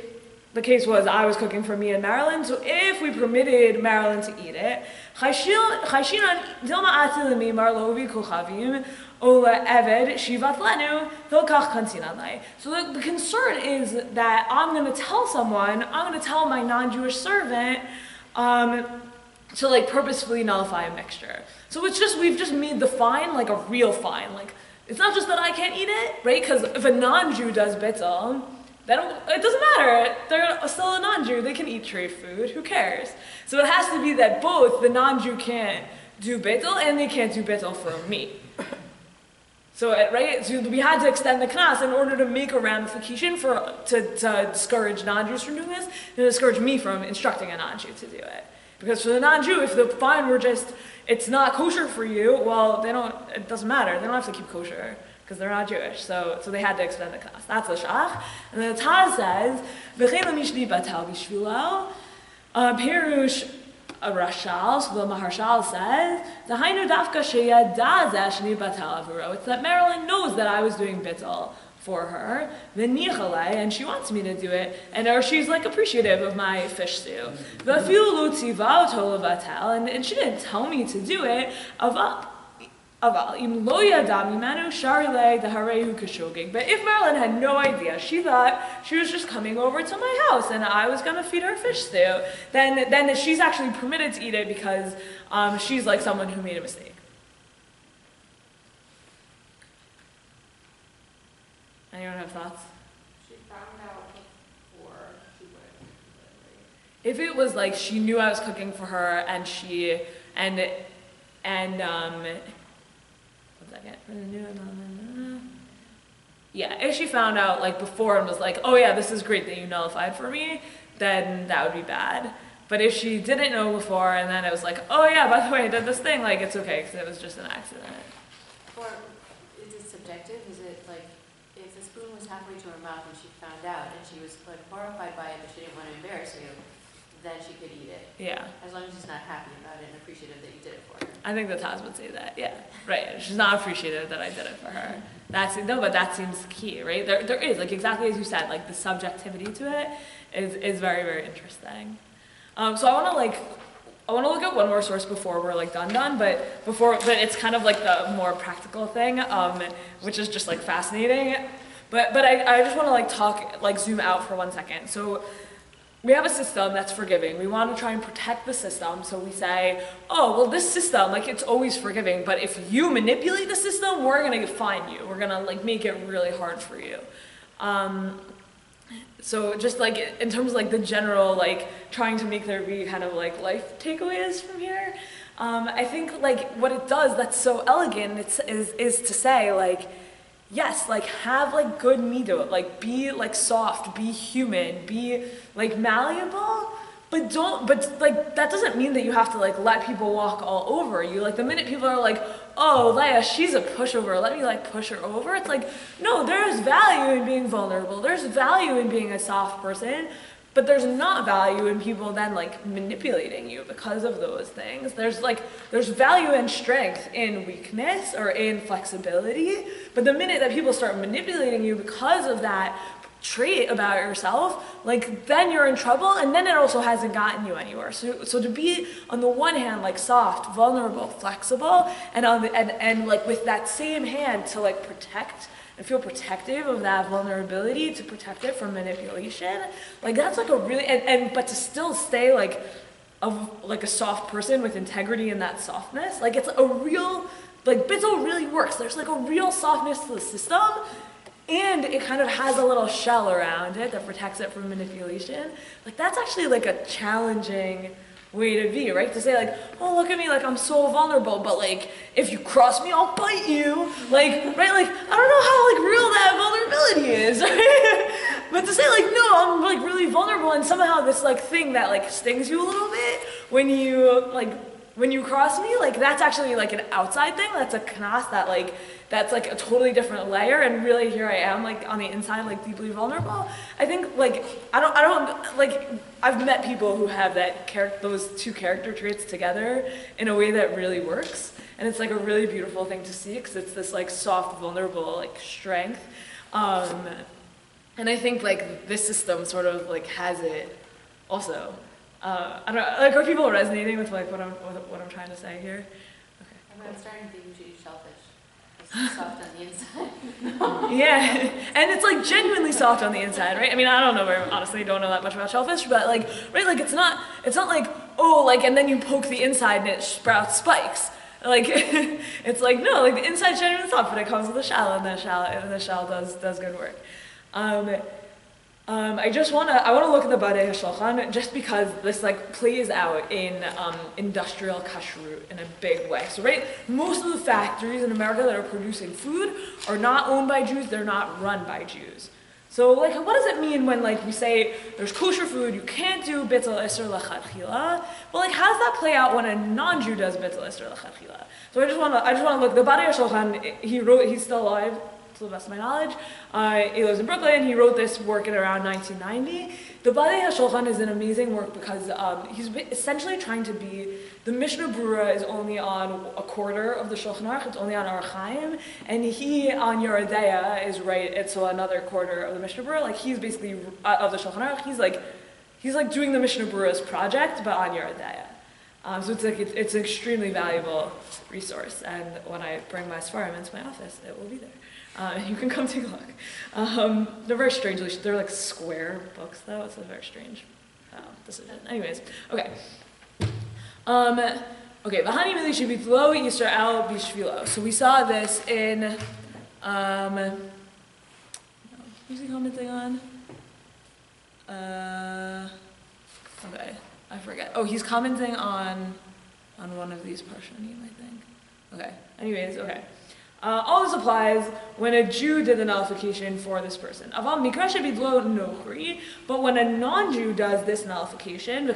the case was I was cooking for me and Marilyn, so if we permitted Marilyn to eat it, so the concern is that I'm going to tell someone, I'm going to tell my non-Jewish servant to like purposefully nullify a mixture. So we've just made the fine like a real fine. Like, it's not just that I can't eat it, right? Because if a non-Jew does bittul, it doesn't matter. They're still a non-Jew. They can eat treif food. Who cares? So it has to be that both the non-Jew can't do bittul and they can't do bittul for meat. So we had to extend the knas in order to make a ramification to discourage non-Jews from doing this, and to discourage me from instructing a non-Jew to do it. Because for the non-Jew, if the fine were just, it's not kosher for you, well, it doesn't matter. They don't have to keep kosher, because they're not Jewish, so they had to extend the knas. That's the Shach. And then the Taz says, V'chein l'mishli batal b'shvilo, Perush Rashal, so the Maharshal says, Zahainu dafka sheyada zeh sheni batal avuro. It's that Marilyn knows that I was doing bittul for her, v'nichalei, and she wants me to do it, or she's like appreciative of my fish stew. V'afilu lo tziva oto levatel, and she didn't tell me to do it. But if Marilyn had no idea, she thought she was just coming over to my house and I was going to feed her fish stew, then she's actually permitted to eat it because she's like someone who made a mistake. Anyone have thoughts? She found out before she went. if it was like she knew I was cooking for her and one second. Yeah, if she found out like before and was like, oh yeah, this is great that you nullified for me, then that would be bad. But if she didn't know before and then it was like, oh yeah, by the way, I did this thing, like it's okay because it was just an accident. Or is it subjective? Is it like, if the spoon was halfway to her mouth and she found out and she was like horrified by it but she didn't want to embarrass you, then she could eat it? Yeah. As long as she's not happy about it and appreciative that you did it for her. I think the Taz would say that, yeah. Right, she's not appreciative that I did it for her. But that seems key, right? There is, like exactly as you said, like the subjectivity to it is very, very interesting. So I want to look at one more source before we're like done, but it's kind of like the more practical thing, which is just like fascinating. But I just want to zoom out for 1 second. So we have a system that's forgiving. We want to try and protect the system. So we say, oh, well, this system, like it's always forgiving, but if you manipulate the system, we're going to fine you. We're going to like make it really hard for you. So just like in terms of like the general, like trying to make there be kind of like life takeaways from here, I think like what it does that's so elegant is to say like, yes, like have like good midot, like be like soft, be human, be like malleable, but like that doesn't mean that you have to like let people walk all over you. Like the minute people are like, oh, Leah, she's a pushover, let me like push her over. It's like, no, there's value in being vulnerable. There's value in being a soft person, but there's not value in people then like manipulating you because of those things. There's value and strength in weakness or in flexibility, but the minute that people start manipulating you because of that trait about yourself, like then you're in trouble, and then it also hasn't gotten you anywhere. So to be on the one hand like soft, vulnerable, flexible, and and like with that same hand to like protect and feel protective of that vulnerability, to protect it from manipulation, like that's like a really but to still stay like a soft person with integrity in that softness, like it's a real like Bitzel really works. There's like a real softness to the system. And it kind of has a little shell around it that protects it from manipulation. Like that's actually like a challenging way to be, right? To say like, oh, look at me, like I'm so vulnerable, but like if you cross me, I'll bite you. Like, right? Like I don't know how like real that vulnerability is, right? But to say like, no, I'm like really vulnerable, and somehow this like thing that like stings you a little bit when you cross me, like that's actually like an outside thing. That's a knas that's like a totally different layer, and really here I am like on the inside like deeply vulnerable. I think like I don't like I've met people who have those two character traits together in a way that really works, and it's like a really beautiful thing to see because it's this like soft, vulnerable like strength, and I think like this system sort of like has it also. I don't know, like are people resonating with like what I'm trying to say here? Okay. I'm starting to think we should eat shellfish. It's soft on the inside. Yeah, and it's like genuinely soft on the inside, right? I mean, I don't know, I honestly don't know that much about shellfish, but like, right, like it's not like, oh, like, and then you poke the inside and it sprouts spikes. Like, it's like, no, like the inside's genuinely soft, but it comes with a shell, and the shell does good work. I want to look at the Beit HaShulchan just because this like plays out in industrial kashrut in a big way. So right, most of the factories in America that are producing food are not owned by Jews, they're not run by Jews. So like what does it mean when like we say there's kosher food, you can't do bittul iser lechatchila? Well, like how does that play out when a non-Jew does bittul iser lechatchila? So I just want to look, the Beit HaShulchan, he's still alive, to the best of my knowledge. He lives in Brooklyn. He wrote this work in around 1990. The Beit HaShulchan is an amazing work because he's essentially trying to be, the Mishnah Berurah is only on a quarter of the Shulchan Aruch, it's only on Orach Chaim, and he on Yoreh Deah is right, it's another quarter of the Mishnah Berurah. Like he's basically, of the Shulchan Aruch, he's like doing the Mishnah Berurah's project, but on Yoreh Deah. So it's an extremely valuable resource, and when I bring my Sfarim into my office, it will be there. You can come take a look. They're very strangely, they're like square books though. It's a very strange decision. Anyways, okay. Okay, V'hani mili shebitlo Yisrael bishvilo. So we saw this in, who's he commenting on? Okay, I forget. Oh, he's commenting on one of these Parshanim, I think. Okay, anyways, okay. All this applies when a Jew did the nullification for this person. But when a non-Jew does this nullification,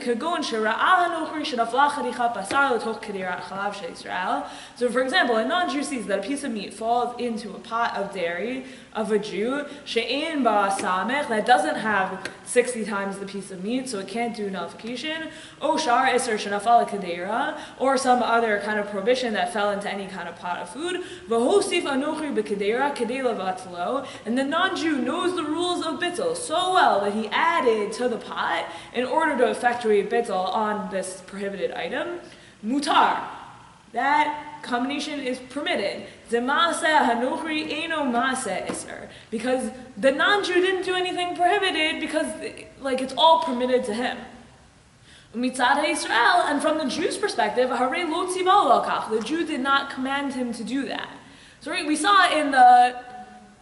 so for example, a non-Jew sees that a piece of meat falls into a pot of dairy of a Jew, that doesn't have 60 times the piece of meat, so it can't do nullification, or some other kind of prohibition that fell into any kind of pot of food, and the non-Jew knows the rules of bittul so well that he added to the pot in order to effectuate bittul on this prohibited item, mutar. That combination is permitted. Because the non-Jew didn't do anything prohibited because it's all permitted to him. And from the Jew's perspective, the Jew did not command him to do that. So we saw in the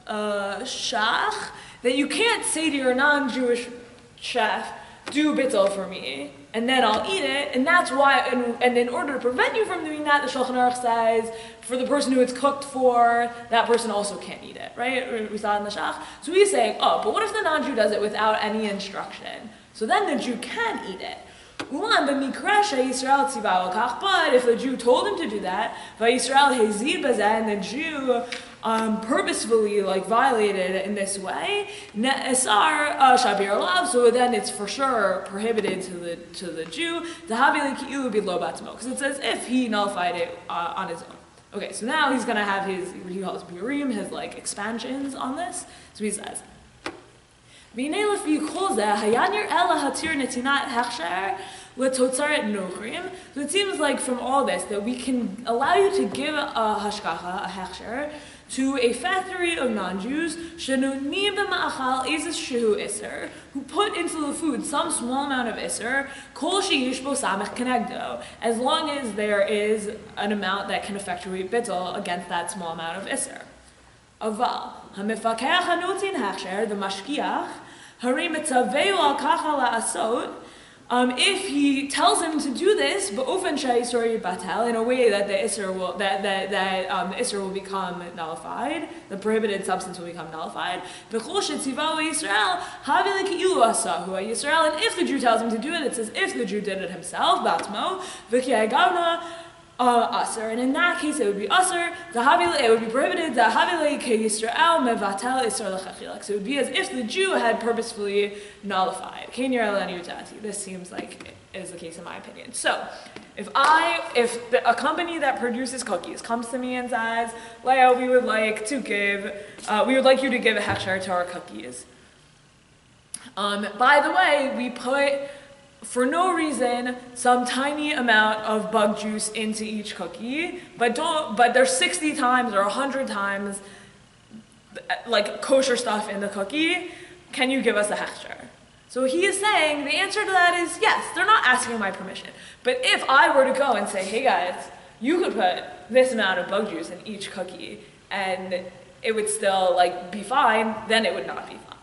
shach that you can't say to your non-Jewish chef, do bittul for me, and then I'll eat it, and that's why, and in order to prevent you from doing that, the Shulchan Aruch says, for the person who it's cooked for, that person also can't eat it, right? We saw it in the shach. So he's saying, oh, but what if the non-Jew does it without any instruction? So then the Jew can eat it. But if the Jew told him to do that, and the Jew purposefully violated it in this way, so then it's for sure prohibited to the Jew, because it's as if he nullified it on his own. Okay, so now he's going to have his, what he calls biurim, his expansions on this. So he says, so it seems like from all this that we can allow you to give a hashgacha, a hechsher, to a factory of non-Jews who put into the food some small amount of iser, as long as there is an amount that can effectuate bittul against that small amount of iser. Aval, the mashkiach, if he tells him to do this, in a way that the iser will iser will become nullified, the prohibited substance will become nullified. And if the Jew tells him to do it, it's as if the Jew did it himself. Asr, and in that case it would be asr, it would be prohibited, so it would be as if the Jew had purposefully nullified. This seems like is the case in my opinion. So, if a company that produces cookies comes to me and says, Leah, we would like you to give a hechsher to our cookies. By the way, we put, for no reason, some tiny amount of bug juice into each cookie, but there's 60 times or 100 times kosher stuff in the cookie. Can you give us a hechsher? So he is saying the answer to that is yes. They're not asking my permission. But if I were to go and say, hey guys, you could put this amount of bug juice in each cookie and it would still be fine, then it would not be fine.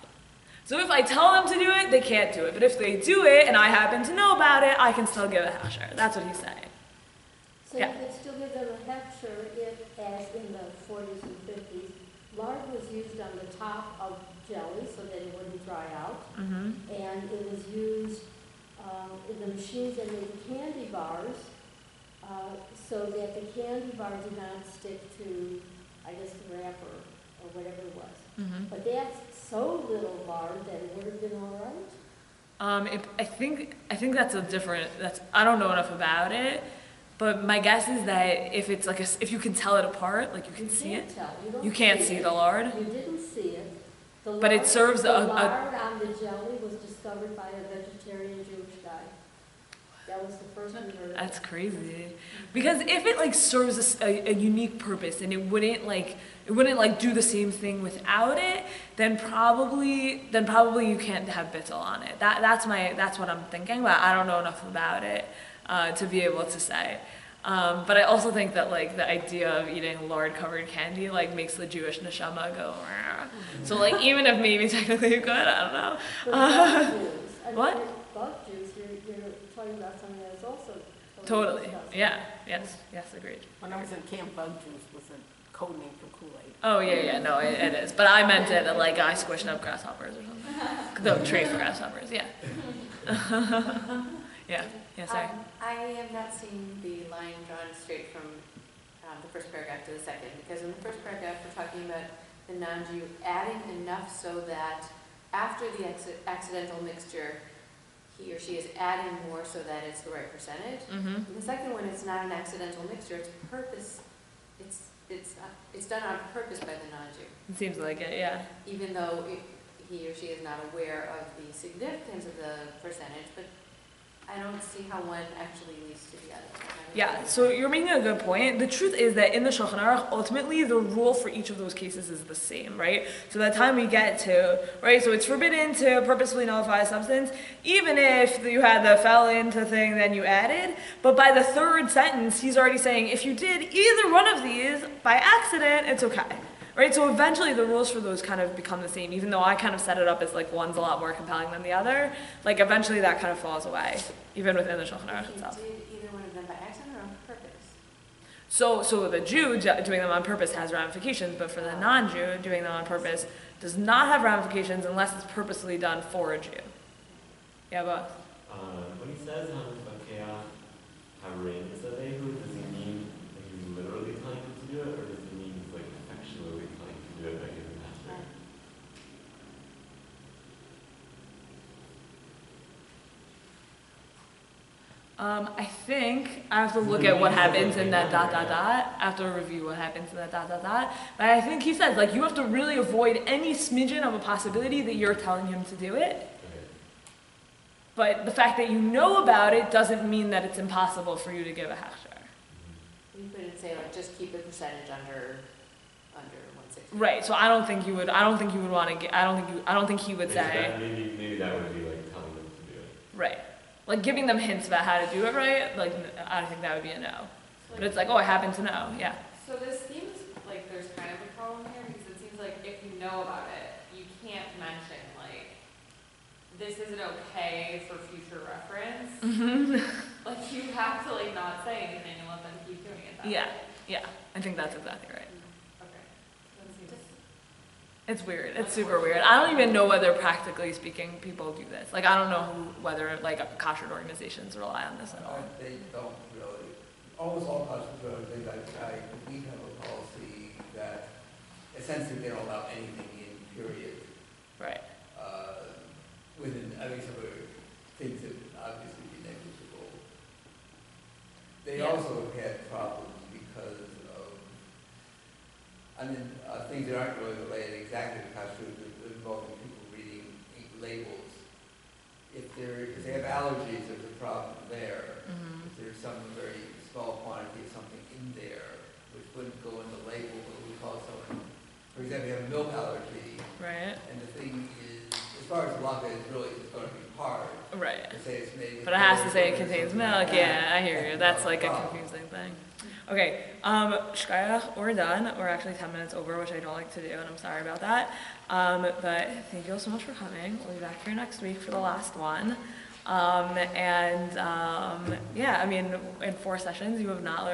So if I tell them to do it, they can't do it. But if they do it and I happen to know about it, I can still give a hechsher. That's what he's saying. So you could still give them a hechsher if, as in the 40s and 50s, lard was used on the top of jelly so that it wouldn't dry out. Mm-hmm. And it was used in the machines that made candy bars so that the candy bar did not stick to, I guess, the wrapper or whatever it was. Mm-hmm. But that's so little lard that it would have been all right? I think that's I don't know enough about it, but my guess is that if it's if you can tell it apart, you can see it. You can't see the lard. You didn't see it. But it serves the lard on the jelly was discovered by a vegetarian Jewish guy. That was the first we heard of. That's crazy. Because if it serves a unique purpose and it wouldn't do the same thing without it, then probably you can't have bittul on it. That's what I'm thinking, but I don't know enough about it to be able to say. But I also think that the idea of eating lard covered candy makes the Jewish neshama go. So even if maybe technically you could, I don't know. Bug juice. What? Bug juice. You're talking about something that's also Totally. disgusting. Yeah. Yes. Yes. Agreed. When I was in camp, bug juice was a code name for Kool-Aid. Oh yeah. No, it is. But I meant it like I squished up grasshoppers or something. The tree for grasshoppers. Yeah. Yeah. Yeah. Sorry. I have not seen the line drawn straight from the first paragraph to the second, because in the first paragraph, we're talking about the non-Jew adding enough so that after the accidental mixture, he or she is adding more so that it's the right percentage. Mm-hmm. In the second one, it's not an accidental mixture, it's purpose, it's done on purpose by the non-Jew, It seems like it. Yeah. even though he or she is not aware of the significance of the percentage, but I don't see how one actually leads to the other. Yeah, so you're making a good point. The truth is that in the Shulchan Aruch, ultimately the rule for each of those cases is the same, right? So by the time we get to, right, so it's forbidden to purposefully nullify a substance, even if you had the fell into thing, then you added, but by the third sentence, he's already saying, if you did either one of these by accident, it's okay. Right, so eventually the rules for those kind of become the same, even though I kind of set it up as like one's a lot more compelling than the other. Like eventually that kind of falls away, even within the Shulchan Aruch itself. If you did either one of them by accident or on purpose? So the Jew doing them on purpose has ramifications, but for the non-Jew, doing them on purpose does not have ramifications unless it's purposely done for a Jew. Yeah, but When he says Hanufakea Harim Sadehu, does he mean that he's literally telling him to do it, or does he mean he's like affectionately telling him to do it by giving pastor? I think I have to look at what happens in that ... I have to review what happens in that ... But I think he says, like, you have to really avoid any smidgen of a possibility that you're telling him to do it. Okay. But the fact that you know about it doesn't mean that it's impossible for you to give a hechsher. You couldn't say like, just keep the percentage under 160. Right. So I don't think you would want to get. I don't think he would say. Maybe that would be like telling them to do it. Right. Like giving them hints about how to do it right. Like I think that would be a no. But it's like, oh, I happen to know. Yeah. So this seems like there's kind of a problem here, because it seems like if you know about it, you can't mention like, this isn't okay for future reference. Mm-hmm. Like you have to like not say anything and let them keep doing it that Yeah. way. Yeah. I think that's exactly right. Okay. That seems- It's weird. It's super weird. I don't even know whether, practically speaking, people do this. Like, I don't know whether, like, Kashrut organizations rely on this at all. They don't really. Almost all Kashrut organizations, we have a policy that essentially they don't allow anything in, period. Right. Within, I mean, some of the things that would obviously be negligible. They Yeah. also have had problems because of, things that aren't really related exactly to Kashrut, involving people reading labels. If they have allergies, there's a problem there. Mm-hmm. If there's some very small quantity of something in there, which wouldn't go in the label, but we call someone, for example, you have a milk allergy, Right. and the thing is, as far as Laka is really, it's going to be hard Right. to say it's made with. But it has to say it milk or contains something like milk. that. Yeah, I hear you. That's like a Problem. confusing thing. Okay. Shkayach, we're done. We're actually 10 minutes over, which I don't like to do, and I'm sorry about that. But thank you all so much for coming. We'll be back here next week for the last one. Yeah, I mean, in 4 sessions, you will not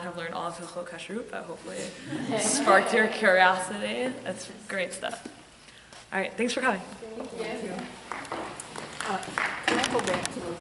have learned all of Hilchot Kashrut, but hopefully it sparked your curiosity. That's great stuff. All right, thanks for coming. Thank you. Can I go back to